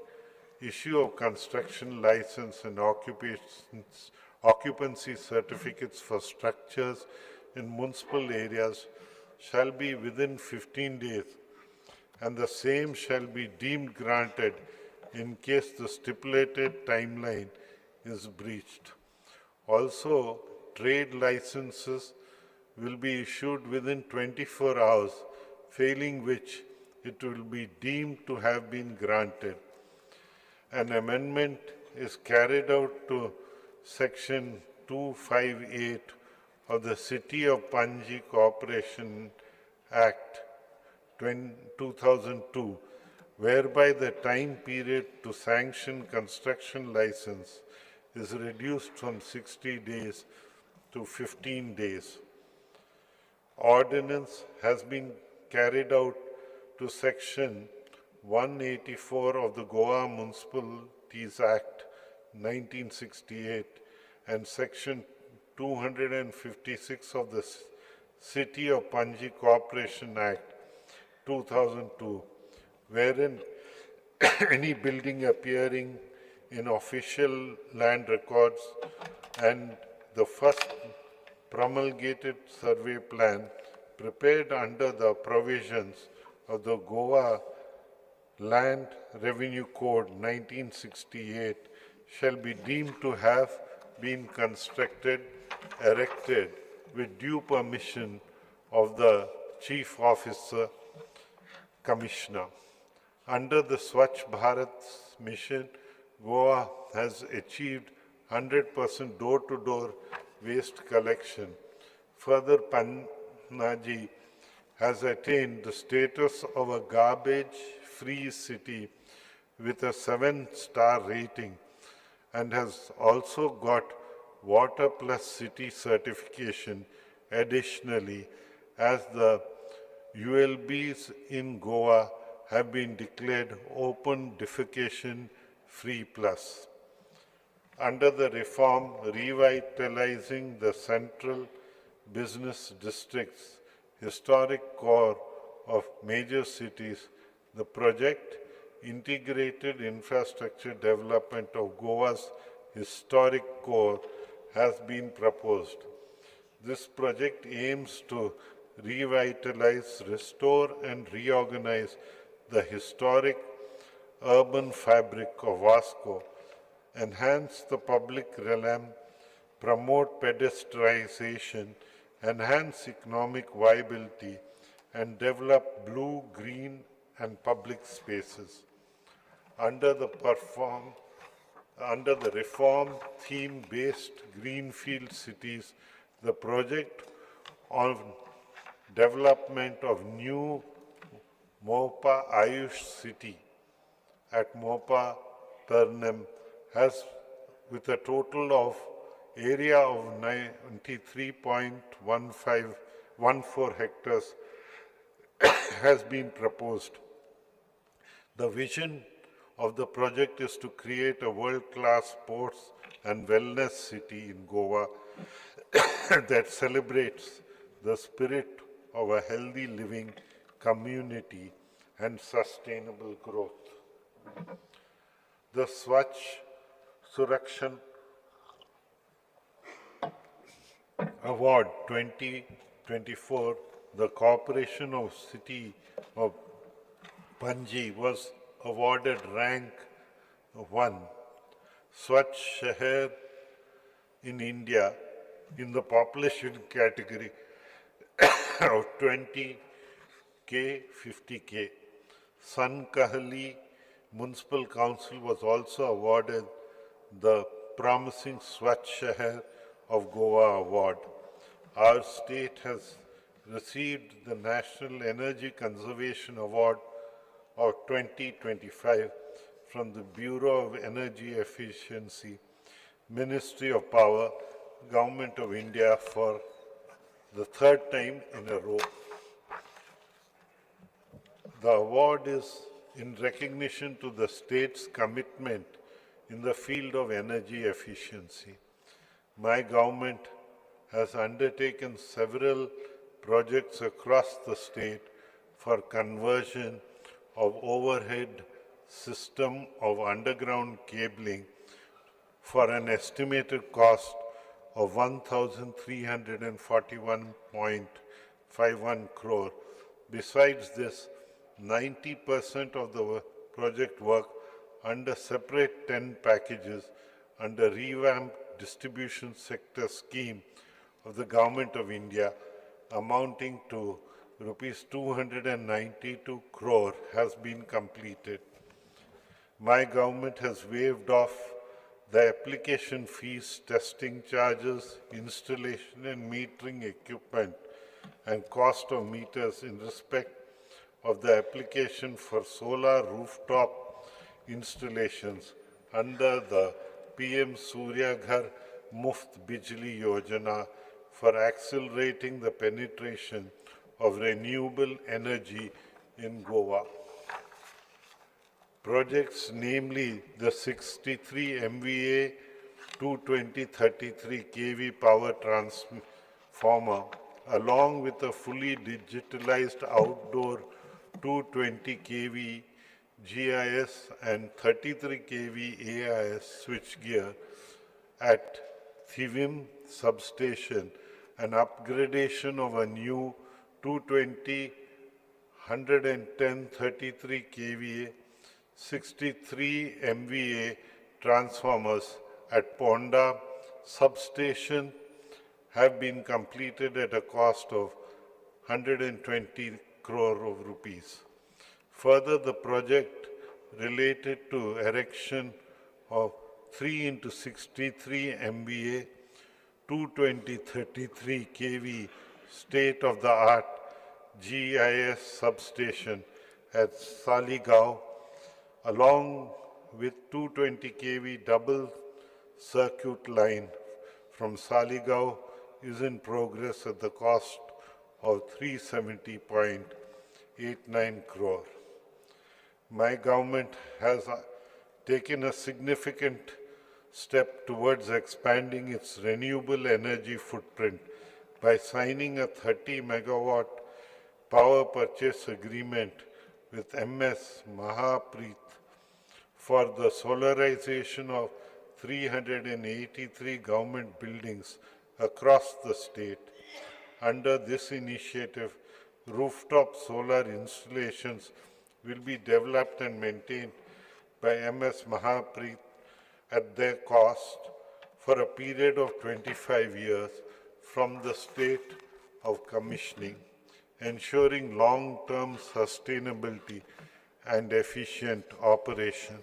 issue of construction license and occupancy certificates for structures in municipal areas shall be within 15 days, and the same shall be deemed granted in case the stipulated timeline is breached. Also, trade licenses will be issued within 24 hours, failing which it will be deemed to have been granted. An amendment is carried out to Section 258 of the City of Panji Corporation Act 2002, whereby the time period to sanction construction license is reduced from 60 days to 15 days. Ordinance has been carried out to Section 184 of the Goa Municipalities Act 1968 and Section 256 of the City of Panji Corporation Act 2002, wherein any building appearing in official land records and the first promulgated survey plan prepared under the provisions of the Goa Land Revenue Code 1968 shall be deemed to have been constructed, erected with due permission of the Chief Officer Commissioner. Under the Swachh Bharat mission, Goa has achieved 100% door-to-door waste collection. Further, Panaji has attained the status of a garbage-free city with a 7-star rating and has also got Water Plus City certification. Additionally, as the ULBs in Goa have been declared open defecation free plus. Under the reform revitalizing the central business districts, historic core of major cities, the project Integrated Infrastructure Development of Goa's historic core has been proposed. This project aims to revitalize, restore and reorganize the historic urban fabric of Vasco, enhance the public realm, promote pedestrianization, enhance economic viability, and develop blue, green, and public spaces. Under the reform theme-based greenfield cities, the project on development of new Mopa Ayush city at Mopa Turnham has, with a total of area of 93.14 hectares, has been proposed. The vision of the project is to create a world-class sports and wellness city in Goa that celebrates the spirit of a healthy living community and sustainable growth. The Swachh Surakshan Award 2024, the Corporation of City of Panji was awarded rank 1 Swachh Shahar in India in the population category of 20K 50K. San Kahali Municipal Council was also awarded the Promising Swachh Shahar of Goa Award. Our state has received the National Energy Conservation Award of 2025 from the Bureau of Energy Efficiency, Ministry of Power, Government of India for the third time in a row. The award is in recognition to the state's commitment in the field of energy efficiency. My government has undertaken several projects across the state for conversion of overhead system of underground cabling for an estimated cost of 1,341.51 crore. Besides this, 90% of the project work under separate 10 packages under revamped distribution sector scheme of the Government of India amounting to rupees 292 crore has been completed. My government has waived off the application fees, testing charges, installation and metering equipment, and cost of meters in respect of the application for solar rooftop installations under the PM Surya Ghar Muft Bijli Yojana for accelerating the penetration of renewable energy in Goa. Projects, namely the 63 MVA 220-33 kV power transformer, along with a fully digitalized outdoor 220 kV GIS and 33 kV AIS switchgear at Civic substation, an upgradation of a new 220 110 33 kVA 63 MVA transformers at Ponda substation have been completed at a cost of 120 crore of rupees. Further, the project related to erection of 3 into 63 MVA 220-33 kV state-of-the-art GIS substation at Saligao, along with 220 kV double circuit line from Saligao, is in progress at the cost of 370.89 crore. My government has taken a significant step towards expanding its renewable energy footprint by signing a 30 megawatt power purchase agreement with MS Mahapreet for the solarization of 383 government buildings across the state. Under this initiative, rooftop solar installations will be developed and maintained by MS Mahapreet at their cost for a period of 25 years from the state of commissioning, ensuring long-term sustainability and efficient operation.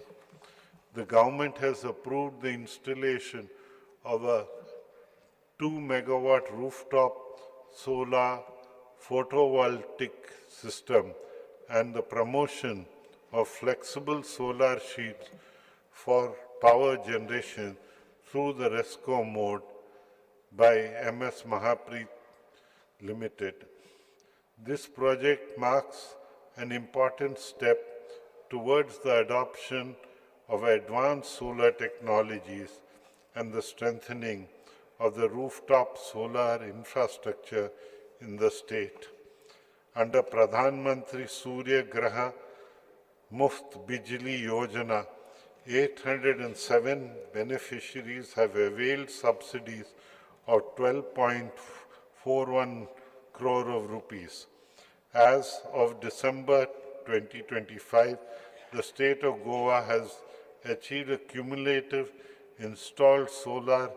The government has approved the installation of a 2 megawatt rooftop solar photovoltaic system and the promotion of flexible solar sheets for power generation through the RESCO mode by MS Mahapreet Limited. This project marks an important step towards the adoption of advanced solar technologies and the strengthening of the rooftop solar infrastructure in the state. Under Pradhan Mantri Surya Graha Muft Bijli Yojana, 807 beneficiaries have availed subsidies of 12.41 crore of rupees. As of December 2025, the state of Goa has achieved a cumulative installed solar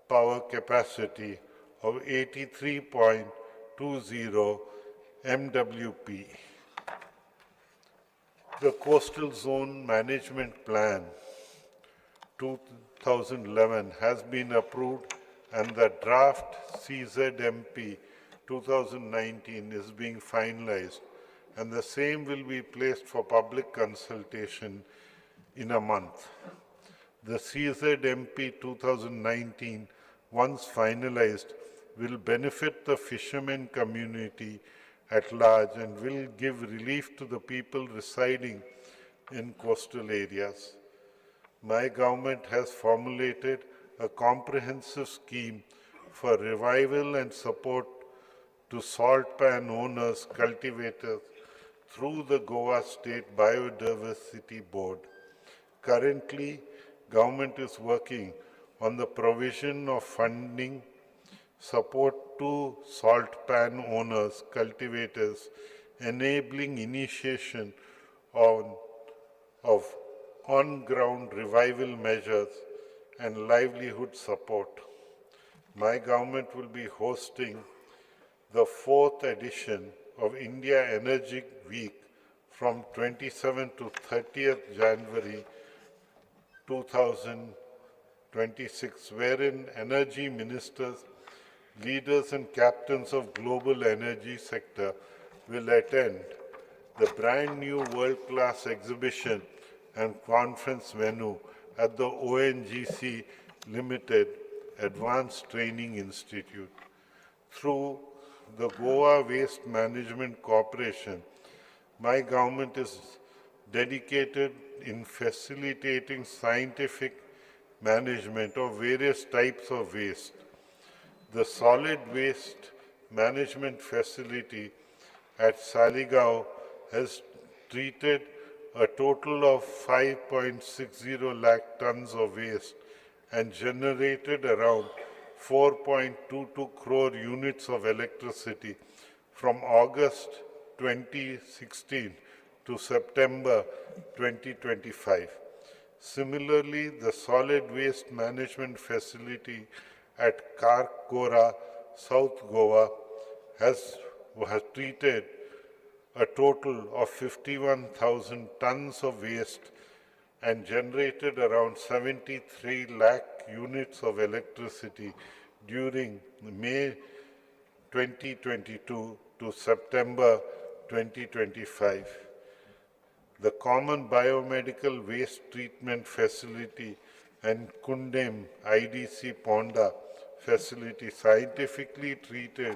power capacity of 83.20 MWP. The Coastal Zone Management Plan 2011 has been approved and the draft CZMP 2019 is being finalized, and the same will be placed for public consultation in a month. The CZMP 2019, once finalized, will benefit the fishermen community at large and will give relief to the people residing in coastal areas. My government has formulated a comprehensive scheme for revival and support to salt pan owners, cultivators, through the Goa State Biodiversity Board. Currently, government is working on the provision of funding support to salt pan owners, cultivators, enabling initiation of on-ground revival measures and livelihood support. My government will be hosting the 4th edition of India Energy Week from 27th to 30th January 2026, wherein energy ministers, leaders and captains of global energy sector will attend the brand new world-class exhibition and conference venue at the ONGC Limited Advanced Training Institute. Through the Goa Waste Management Corporation, my government is dedicated in facilitating scientific management of various types of waste. The solid waste management facility at Saligao has treated a total of 5.60 lakh tons of waste and generated around 4.22 crore units of electricity from August 2016 to September 2025. Similarly, the solid waste management facility at Karkora, South Goa, has treated a total of 51,000 tons of waste and generated around 73 lakh units of electricity during May 2022 to September 2025. The Common Biomedical Waste Treatment Facility and Kundem IDC Ponda facility scientifically treated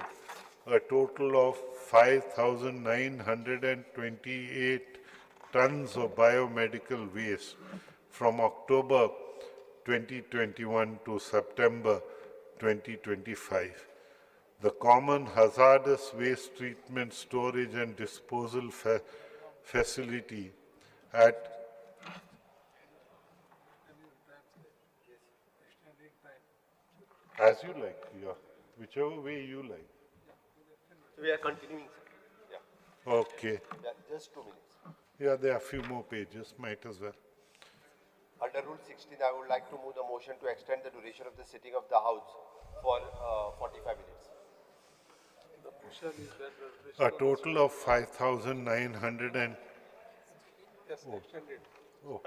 a total of 5,928 tons of biomedical waste from October 2021 to September 2025. The Common Hazardous Waste Treatment Storage and Disposal Facility at as you like, yeah, whichever way you like. We are continuing, sir. Yeah. Okay. Yeah, just 2 minutes. Yeah, there are a few more pages, might as well. Under Rule 16, I would like to move the motion to extend the duration of the sitting of the House for 45 minutes. The question is that A total of 5,900 and... yes, extended. Oh.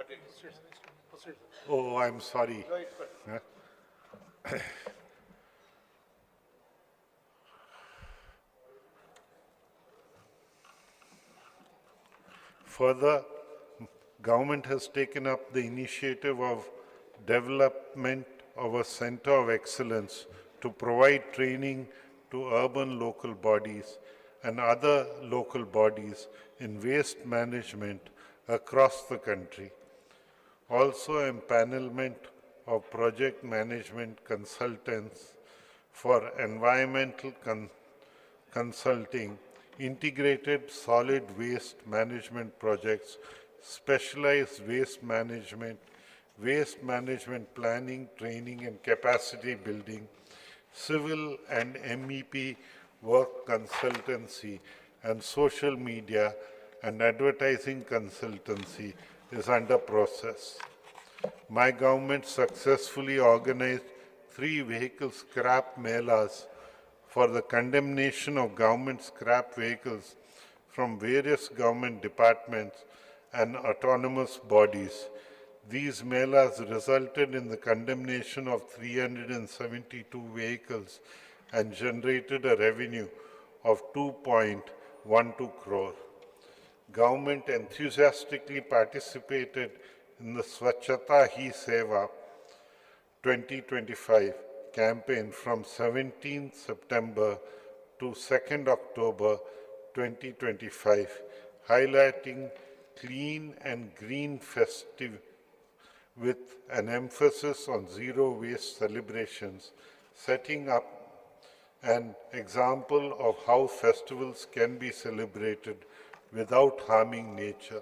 Proceed. Oh, I'm sorry. No, it's good. Huh? Further, government has taken up the initiative of development of a center of excellence to provide training to urban local bodies and other local bodies in waste management across the country. Also, empanelment of project management consultants for environmental consulting, integrated solid waste management projects, specialized waste management planning, training and capacity building, civil and MEP work consultancy, and social media and advertising consultancy is under process. My government successfully organized 3 vehicle scrap melas for the condemnation of government scrap vehicles from various government departments and autonomous bodies. These melas resulted in the condemnation of 372 vehicles and generated a revenue of 2.12 crore. Government enthusiastically participated in the Swachhata Hi Seva 2025 campaign from 17th September to 2nd October 2025, highlighting clean and green festive with an emphasis on zero waste celebrations, setting up an example of how festivals can be celebrated without harming nature.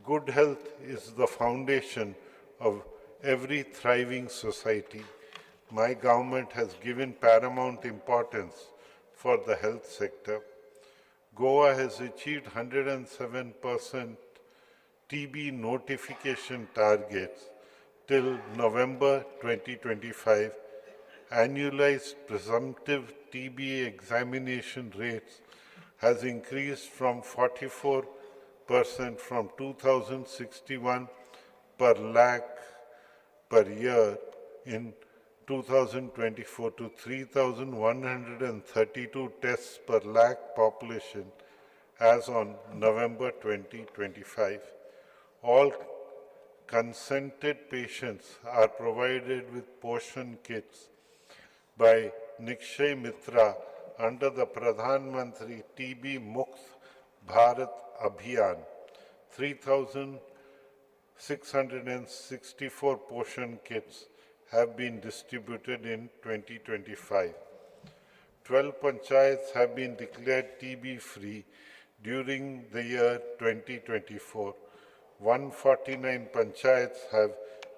Good health is the foundation of every thriving society. My government has given paramount importance for the health sector. Goa has achieved 107% TB notification targets till November 2025. Annualized presumptive TB examination rates has increased from 44% from 2061 per lakh per year in 2024 to 3,132 tests per lakh population as on November 2025. All consented patients are provided with portion kits by Nikshay Mitra under the Pradhan Mantri TB Mukt Bharat Abhiyan. 3,664 portion kits have been distributed in 2025. 12 panchayats have been declared TB-free during the year 2024. 149 panchayats have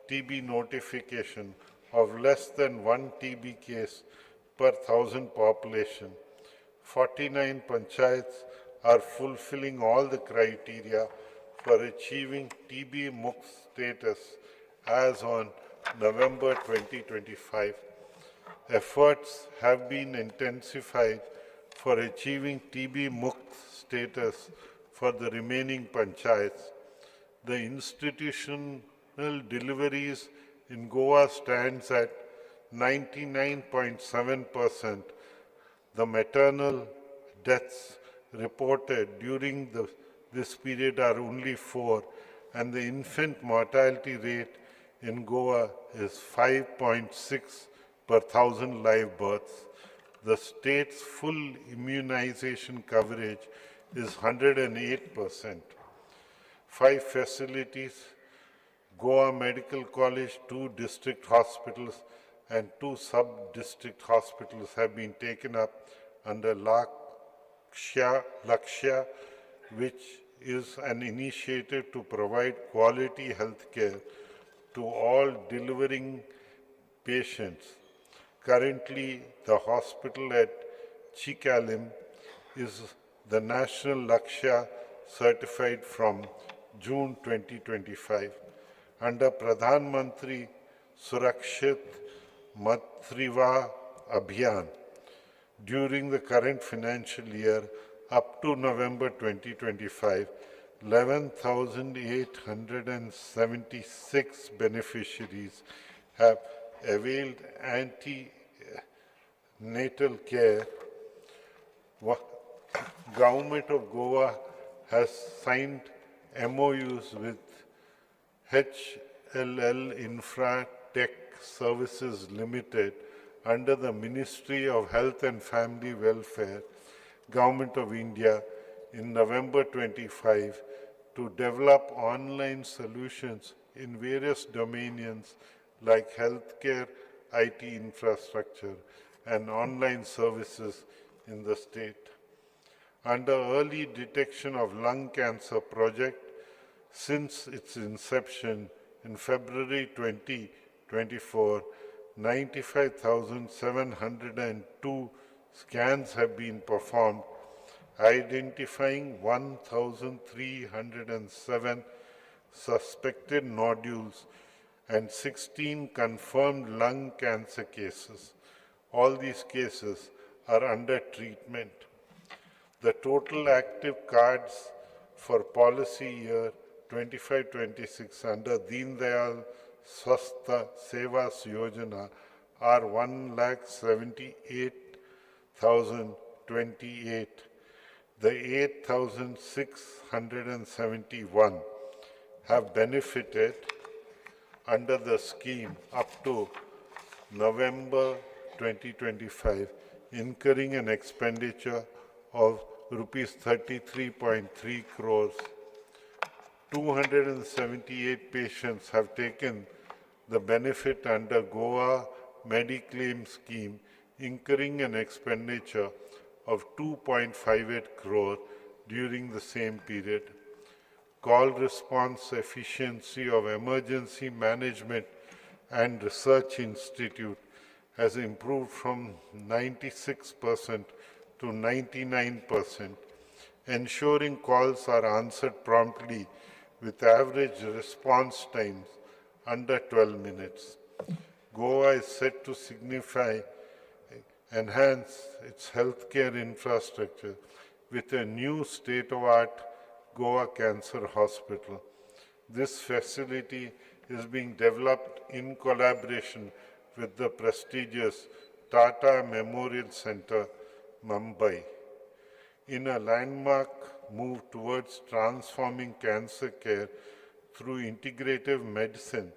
TB notification of less than 1 TB case per 1,000 population. 49 panchayats are fulfilling all the criteria for achieving TB Mukt status as on November 2025. Efforts have been intensified for achieving TB Mukt status for the remaining panchayats. The institutional deliveries in Goa stands at 99.7%. The maternal deaths reported during this period are only 4, and the infant mortality rate in Goa is 5.6 per 1,000 live births. The state's full immunization coverage is 108%. 5 facilities, Goa Medical College, 2 district hospitals, and 2 sub-district hospitals have been taken up under Lakshya, which is an initiative to provide quality health care to all delivering patients. Currently, the hospital at Chikalim is the National Lakshya certified from June 2025. Under Pradhan Mantri Surakshit Matriva Abhiyan, during the current financial year up to November 2025, 11,876 beneficiaries have availed antenatal care. Government of Goa has signed MOUs with HLL Infra Tech Services Limited under the Ministry of Health and Family Welfare, Government of India, in November 25 to develop online solutions in various domains like healthcare, IT infrastructure, and online services in the state. Under Early Detection of Lung Cancer Project, since its inception in February 2024, 95,702 scans have been performed, identifying 1,307 suspected nodules and 16 confirmed lung cancer cases. All these cases are under treatment. The total active cards for policy year 25-26 under Deen Dayal Swastha Sevas Yojana are 1,78,028. The 8,671 have benefited under the scheme up to November 2025, incurring an expenditure of rupees 33.3 crores. 278 patients have taken the benefit under Goa Mediclaim scheme, incurring an expenditure of 2.58 crore. during the same period. Call response efficiency of Emergency Management and Research Institute has improved from 96% to 99%, ensuring calls are answered promptly with average response times under 12 minutes. Goa is set to enhance its healthcare infrastructure with a new state-of-the-art Goa Cancer Hospital. This facility is being developed in collaboration with the prestigious Tata Memorial Center, Mumbai. In a landmark move towards transforming cancer care through integrative medicine,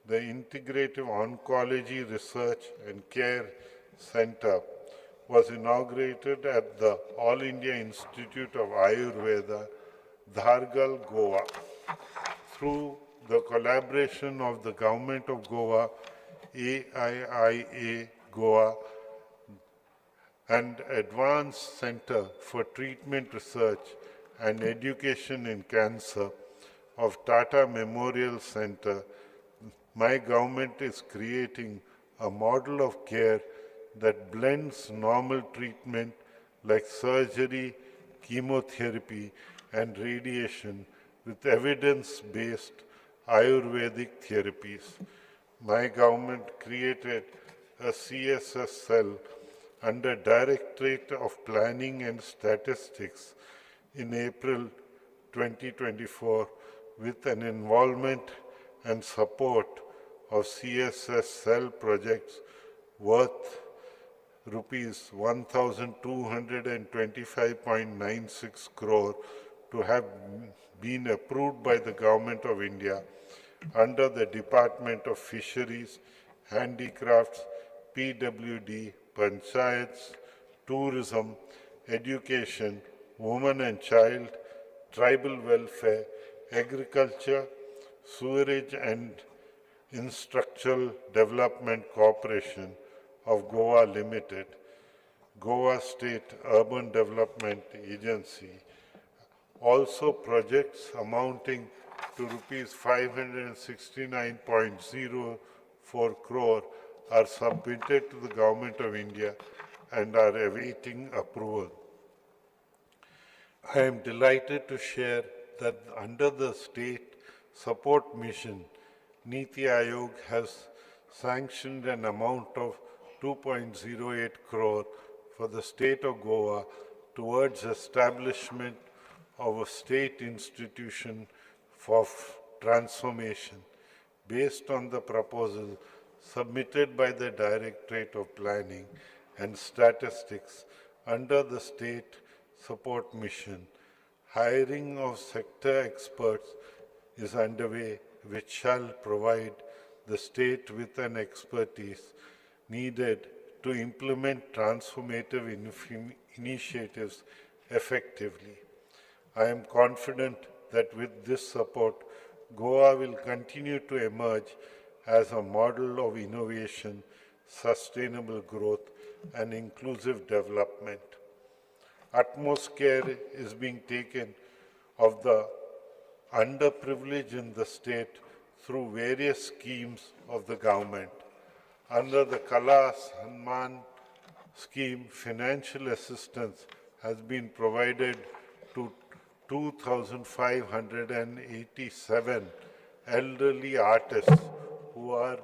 the Integrative Oncology Research and Care Center was inaugurated at the All India Institute of Ayurveda, Dhargal, Goa. Through the collaboration of the Government of Goa, AIIA Goa, and Advanced Center for Treatment Research and Education in Cancer of Tata Memorial Center, my government is creating a model of care that blends normal treatment like surgery, chemotherapy, and radiation with evidence-based Ayurvedic therapies. My government created a CSS cell under Directorate of Planning and Statistics in April 2024 with an involvement and support of CSS cell projects worth rupees 1,225.96 crore to have been approved by the Government of India under the Department of Fisheries, Handicrafts, PWD, Panchayats, Tourism, Education, Women and Child, Tribal Welfare, Agriculture, Sewerage and Infrastructural Development Corporation of Goa Limited, Goa State Urban Development Agency. Also projects amounting to rupees 569.04 crore are submitted to the Government of India and are awaiting approval. I am delighted to share that under the State Support Mission, Niti Aayog has sanctioned an amount of 2.08 crore for the state of Goa towards establishment of a state institution for transformation based on the proposal submitted by the Directorate of Planning and Statistics under the State Support Mission. Hiring of sector experts is underway, which shall provide the state with an expertise needed to implement transformative initiatives effectively. I am confident that with this support, Goa will continue to emerge as a model of innovation, sustainable growth, and inclusive development. Utmost care is being taken of the underprivileged in the state through various schemes of the government. Under the Kala Samman scheme, financial assistance has been provided to 2,587 elderly artists who are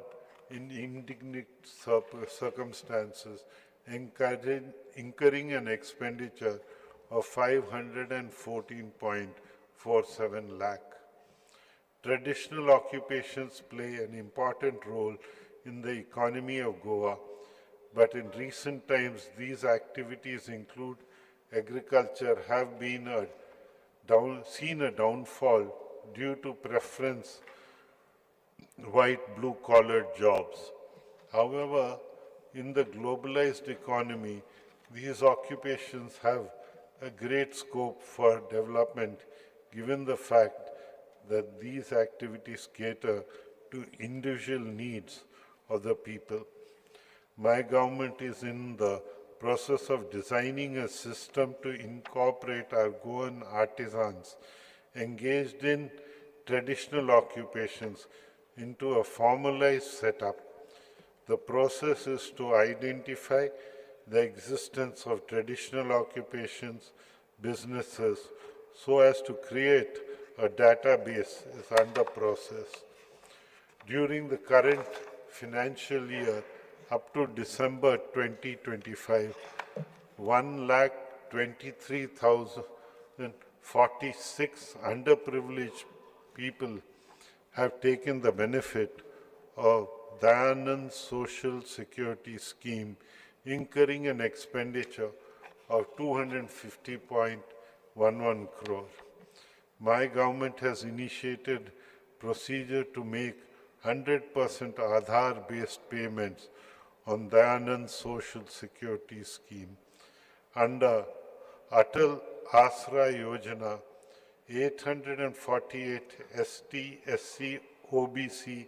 in indigent circumstances, incurring an expenditure of 514.47 lakh. Traditional occupations play an important role in the economy of Goa, but in recent times these activities include agriculture have been seen a downfall due to preference white blue-collar jobs. However, in the globalized economy, these occupations have a great scope for development given the fact that these activities cater to individual needs of the people. My government is in the process of designing a system to incorporate our Goan artisans engaged in traditional occupations into a formalized setup. The process is to identify the existence of traditional occupations, businesses, so as to create a database is under process. During the current financial year, up to December 2025, 1,23,046 underprivileged people have taken the benefit of Dayanand Social Security Scheme, incurring an expenditure of 250.11 crore. My government has initiated procedure to make 100% Aadhaar-based payments on Dayanand Social Security Scheme. Under Atal Asra Yojana, 848 ST, SC, OBC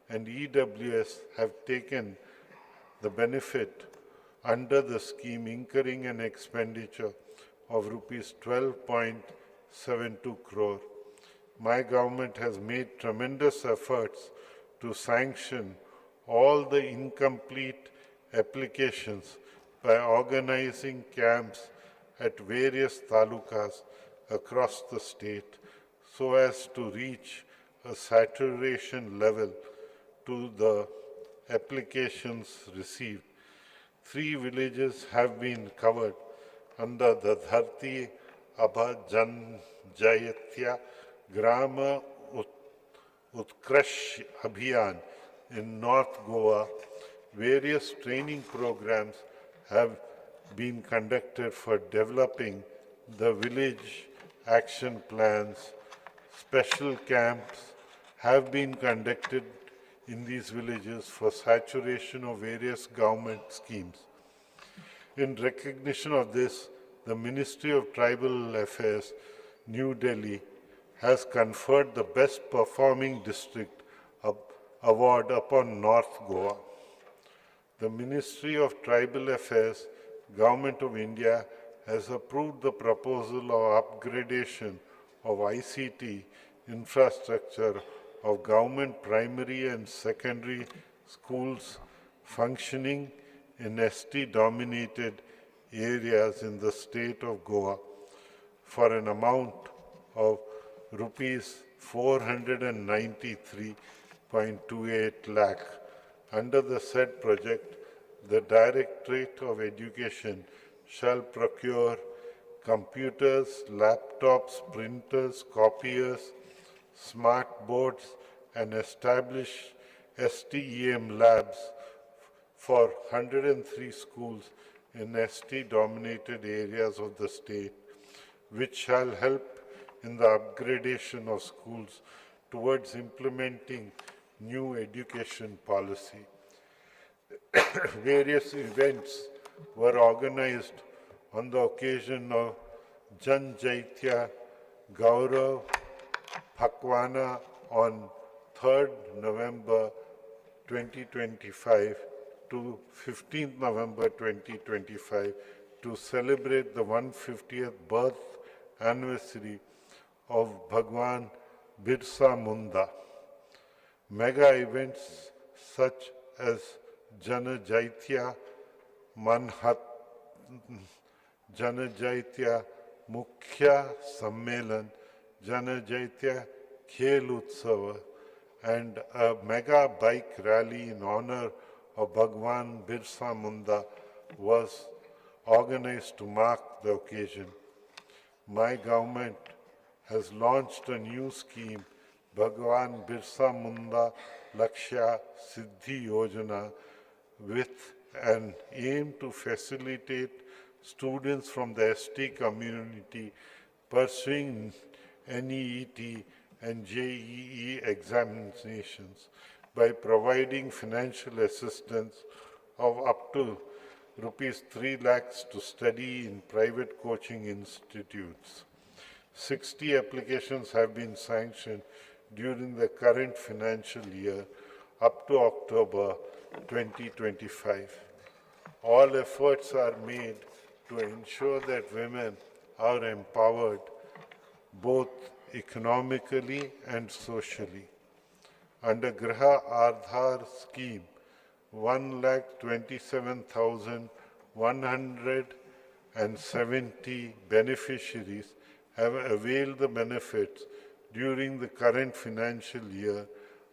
and EWS have taken the benefit under the scheme, incurring an expenditure of rupees 12.72 crore. My government has made tremendous efforts to sanction all the incomplete applications by organizing camps at various talukas across the state so as to reach a saturation level to the applications received. 3 villages have been covered under the Dharti Abha Janjayatya Grama Utkrash Abhiyan in North Goa. Various training programs have been conducted for developing the village action plans. Special camps have been conducted in these villages for saturation of various government schemes. In recognition of this, the Ministry of Tribal Affairs, New Delhi, has conferred the Best Performing District Award upon North Goa. The Ministry of Tribal Affairs, Government of India, has approved the proposal of upgradation of ICT infrastructure of government primary and secondary schools functioning in ST-dominated areas in the state of Goa for an amount of rupees 493.28 lakh. Under the said project, the Directorate of Education shall procure computers, laptops, printers, copiers, smart boards, and establish STEM labs for 103 schools in ST-dominated areas of the state, which shall help in the upgradation of schools towards implementing new education policy. Various events were organized on the occasion of Janjaitya Gaurav Phakwana on 3rd November 2025 to 15th November 2025 to celebrate the 150th birth anniversary of Bhagwan Birsa Munda. Mega events such as Janajaitya Manhat, Janajaitya Mukhya Sammelan, Janajaitya Khel Utsava, and a mega bike rally in honor of Bhagwan Birsa Munda was organized to mark the occasion. My government has launched a new scheme, Bhagwan Birsa Munda Lakshya Siddhi Yojana, with an aim to facilitate students from the ST community pursuing NEET and JEE examinations by providing financial assistance of up to rupees 3 lakhs to study in private coaching institutes. 60 applications have been sanctioned during the current financial year up to October 2025. all efforts are made to ensure that women are empowered both economically and socially. Under Graha Aadhar scheme, 1,27,170 beneficiaries have availed the benefits during the current financial year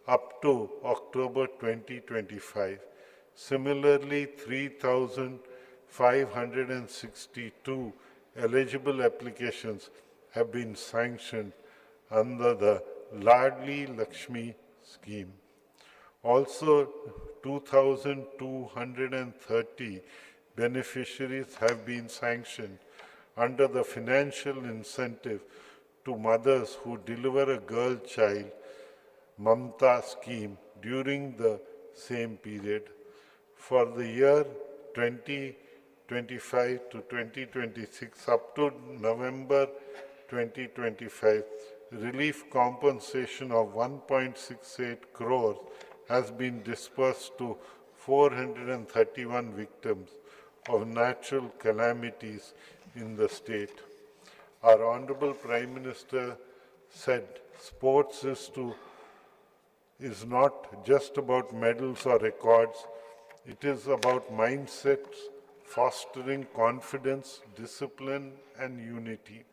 up to October 2025. Similarly, 3,562 eligible applications have been sanctioned under the Ladli Lakshmi scheme. Also, 2,230 beneficiaries have been sanctioned under the financial incentive to mothers who deliver a girl child, Mamta scheme, during the same period. For the year 2025 to 2026, up to November 2025, relief compensation of 1.68 crores has been dispersed to 431 victims of natural calamities in the state. Our Honorable Prime Minister said sports is not just about medals or records, it is about mindsets, fostering confidence, discipline, and unity.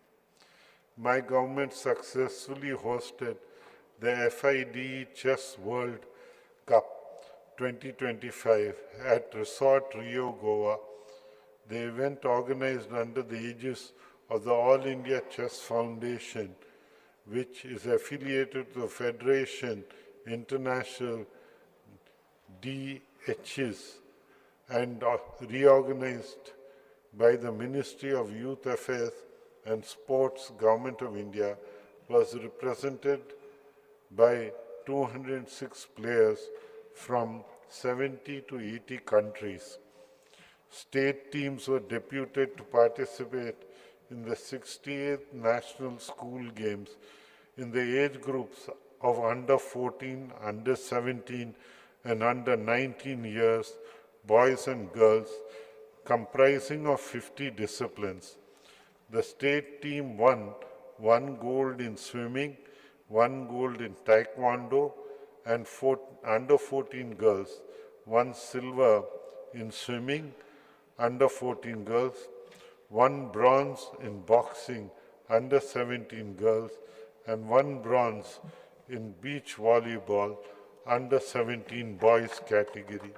My government successfully hosted the FIDE Chess World Cup 2025 at Resort Rio, Goa. The event, organized under the aegis of the All India Chess Foundation, which is affiliated to the Federation International DHs and reorganized by the Ministry of Youth Affairs and Sports, Government of India, was represented by 206 players from 70 to 80 countries. State teams were deputed to participate in the 68th National School Games in the age groups of under 14, under 17, and under 19 years, boys and girls, comprising of 50 disciplines. The state team won 1 gold in swimming, 1 gold in taekwondo, and under 14 girls, 1 silver in swimming, under 14 girls, 1 bronze in boxing, under 17 girls, and 1 bronze in beach volleyball, under 17 boys category.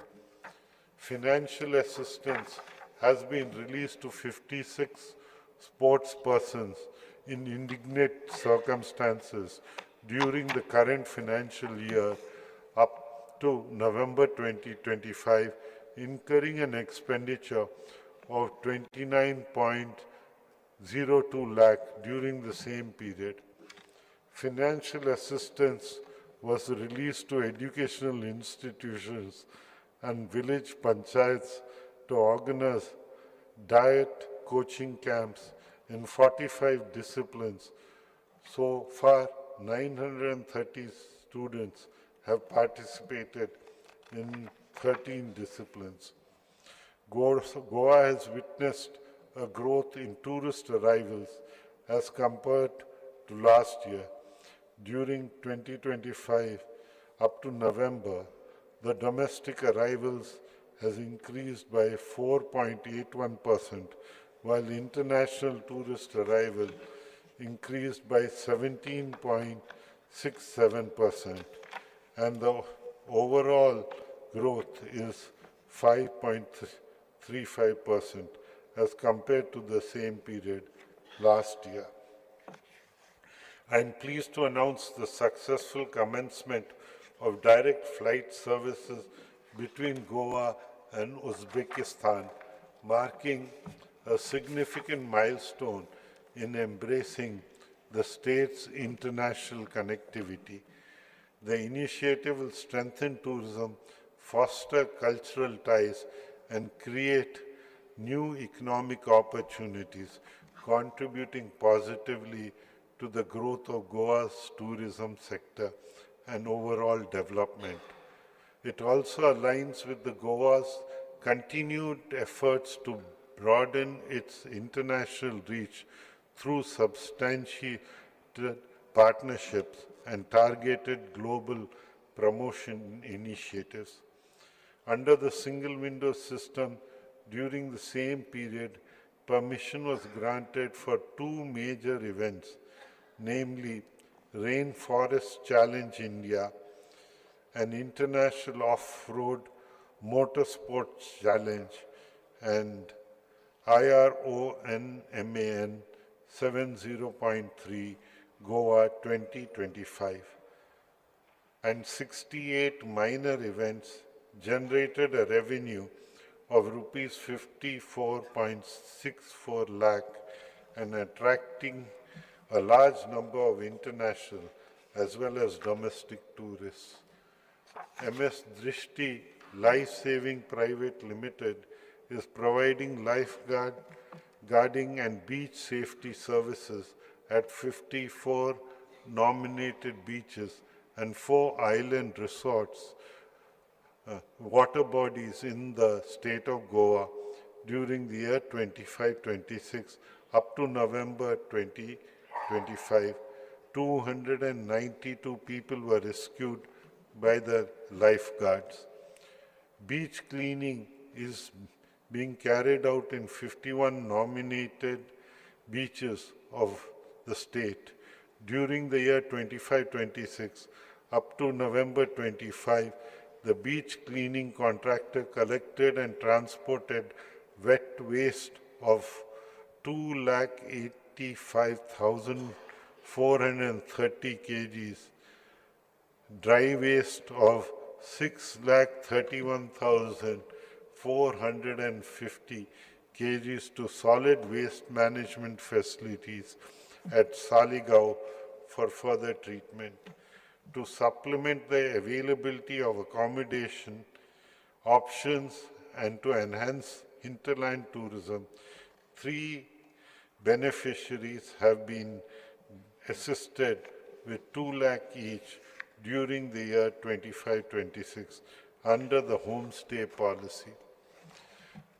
Financial assistance has been released to 56 sports persons in indignant circumstances during the current financial year up to November 2025, incurring an expenditure of 29.02 lakh during the same period. Financial assistance was released to educational institutions and village panchayats to organize diet coaching camps in 45 disciplines. So far, 930 students have participated in 13 disciplines. Goa has witnessed a growth in tourist arrivals as compared to last year. During 2025, up to November, the domestic arrivals has increased by 4.81%, while international tourist arrival increased by 17.67%, and the overall growth is 5.35% as compared to the same period last year. I am pleased to announce the successful commencement of direct flight services between Goa and Uzbekistan, marking a significant milestone in embracing the state's international connectivity. The initiative will strengthen tourism, foster cultural ties, and create new economic opportunities, contributing positively to the growth of Goa's tourism sector and overall development. It also aligns with the Goa's continued efforts to broaden its international reach through substantiated partnerships and targeted global promotion initiatives. Under the single window system, during the same period, permission was granted for two major events, namely Rainforest Challenge India, an international off-road motorsports challenge, and IRONMAN 70.3 Goa 2025, and 68 minor events generated a revenue of rupees 54.64 lakh and attracting a large number of international as well as domestic tourists. MS Drishti Life Saving Private Limited is providing guarding and beach safety services at 54 nominated beaches and 4 island resorts, water bodies in the state of Goa during the year 25-26 up to November 2025. 292 people were rescued by the lifeguards. Beach cleaning is being carried out in 51 nominated beaches of the state. During the year 25-26 up to November 25, the beach cleaning contractor collected and transported wet waste of 285,430 kgs, dry waste of 631,450 kgs to solid waste management facilities at Saligao for further treatment. To supplement the availability of accommodation options and to enhance hinterland tourism, 3 beneficiaries have been assisted with 2 lakh each during the year 25-26 under the homestay policy.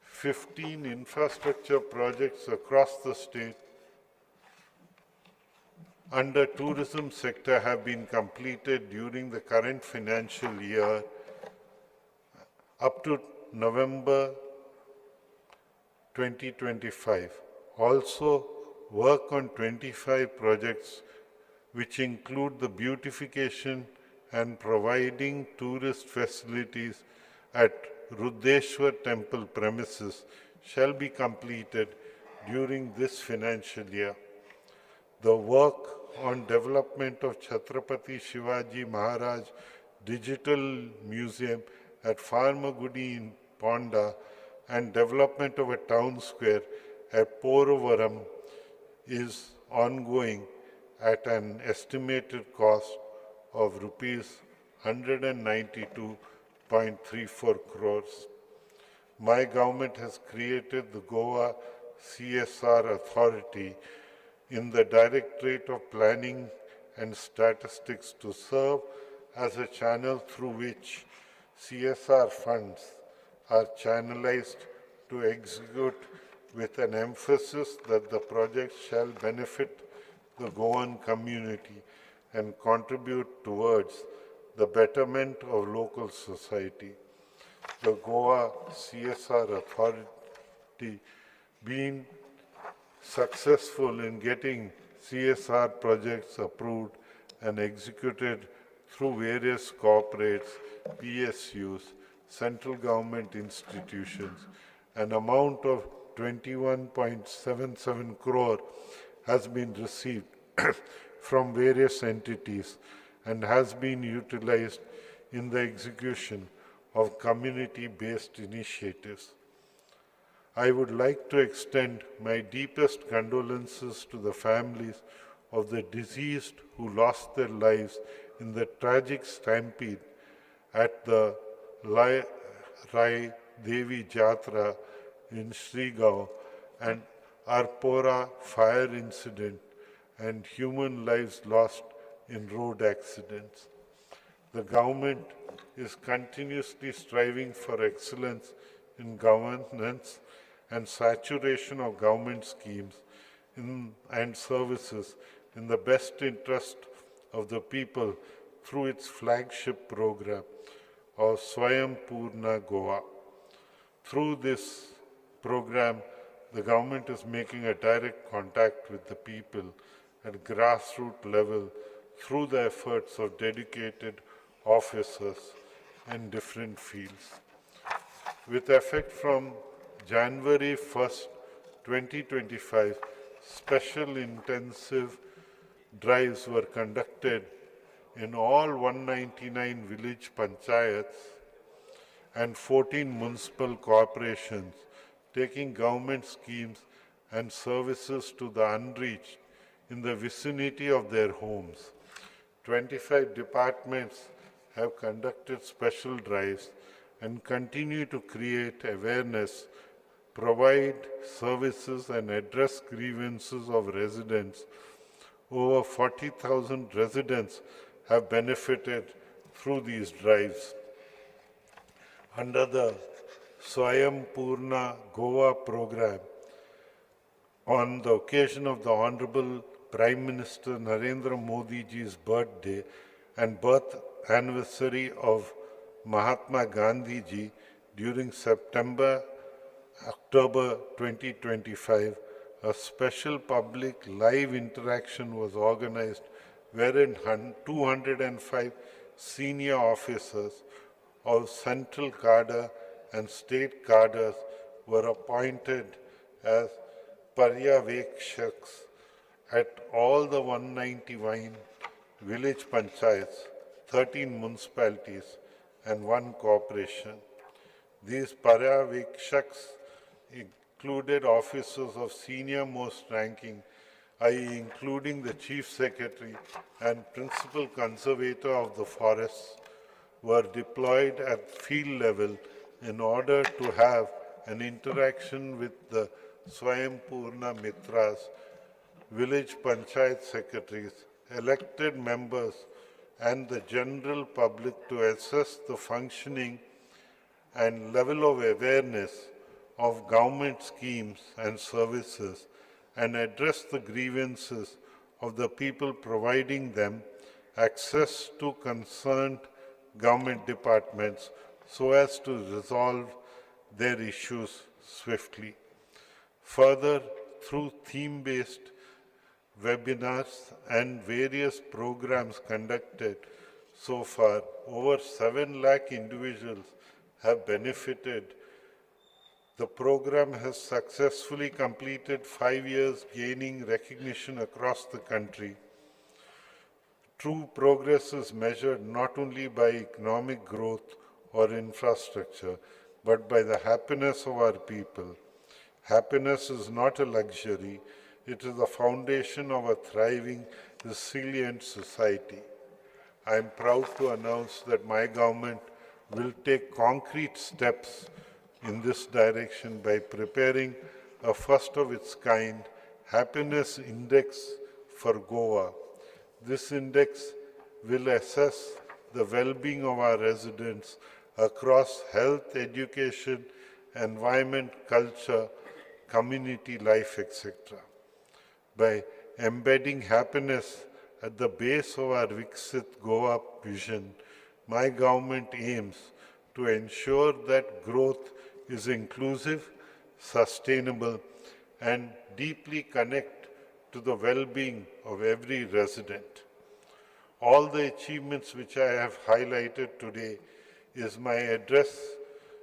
15 infrastructure projects across the state under tourism sector have been completed during the current financial year up to November 2025. Also, work on 25 projects which include the beautification and providing tourist facilities at Ruddeshwar temple premises shall be completed during this financial year. The work on development of Chhatrapati Shivaji Maharaj Digital Museum at Farmagudi in Ponda and development of a town square at Poravaram is ongoing at an estimated cost of rupees 192.34 crores. My government has created the Goa CSR Authority in the Directorate of Planning and Statistics to serve as a channel through which CSR funds are channelized to execute with an emphasis that the project shall benefit the Goan community and contribute towards the betterment of local society. The Goa CSR Authority being successful in getting CSR projects approved and executed through various corporates, PSUs, central government institutions. An amount of 21.77 crore has been received from various entities and has been utilized in the execution of community-based initiatives. I would like to extend my deepest condolences to the families of the deceased who lost their lives in the tragic stampede at the Rai Devi Jatra in Srigaon and Arpora fire incident and human lives lost in road accidents. The government is continuously striving for excellence in governance and saturation of government schemes and services in the best interest of the people through its flagship program of Swayam Purna Goa. Through this program, the government is making a direct contact with the people at grassroots level through the efforts of dedicated officers in different fields. With effect from January 1st, 2025, special intensive drives were conducted in all 199 village panchayats and 14 municipal corporations, taking government schemes and services to the unreached in the vicinity of their homes. 25 departments have conducted special drives and continue to create awareness, provide services and address grievances of residents. Over 40,000 residents have benefited through these drives. Under the Swayam Purna Goa program, on the occasion of the Honorable Prime Minister Narendra Modi ji's birthday and birth anniversary of Mahatma Gandhi ji during October 2025, a special public live interaction was organized wherein 205 senior officers of central cadre and state cadres were appointed as Paryavekshaks at all the 191 village panchayats, 13 municipalities, and 1 corporation. These Paryavekshaks included officers of senior most ranking, i.e. including the Chief Secretary and Principal Conservator of the forests, were deployed at field level in order to have an interaction with the Swayam Purna Mitras, village panchayat secretaries, elected members, and the general public to assess the functioning and level of awareness of government schemes and services and address the grievances of the people providing them access to concerned government departments so as to resolve their issues swiftly. Further, through theme-based webinars and various programs conducted so far, over 7 lakh individuals have benefited. The program has successfully completed 5 years, gaining recognition across the country. True progress is measured not only by economic growth or infrastructure, but by the happiness of our people. Happiness is not a luxury, it is the foundation of a thriving, resilient society. I am proud to announce that my government will take concrete steps in this direction by preparing a first of its kind happiness index for Goa. This index will assess the well-being of our residents across health, education, environment, culture, community life, etc. By embedding happiness at the base of our Viksit Goa vision, my government aims to ensure that growth is inclusive, sustainable, and deeply connect to the well-being of every resident. All the achievements which I have highlighted today is my address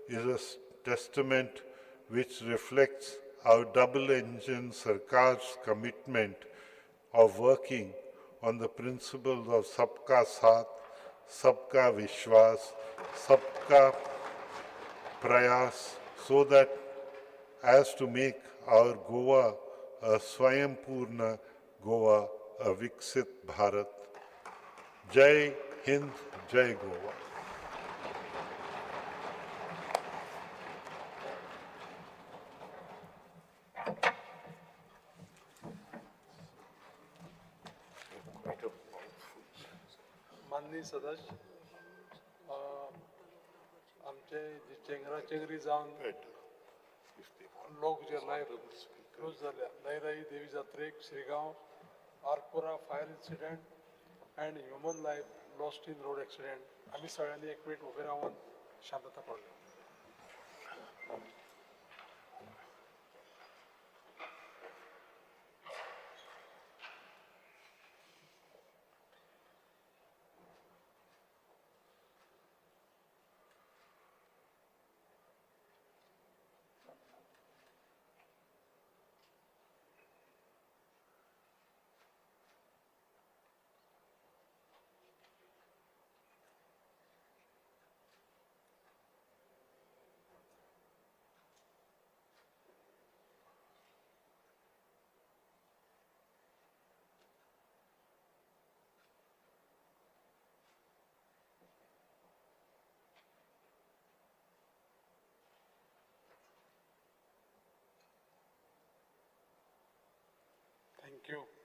is a testament which reflects our double-engine Sarkar's commitment of working on the principles of Sabka Saath, Sabka Vishwas, Sabka Prayas, so that as to make our Goa a Swayam Purna Goa, a Viksit Bharat. Jai Hind, Jai Goa. माननीय सदस्य, जे चेंगराचेंगरी जावन लोक जे life loose जाल्या लयराई देवी जात्रेक श्रीगांव आरपुरा fire incident and human life lost in road accident आम्ही सगळ्यांनी एक मिनिट उभे राहून शांतता पाळली. Thank you.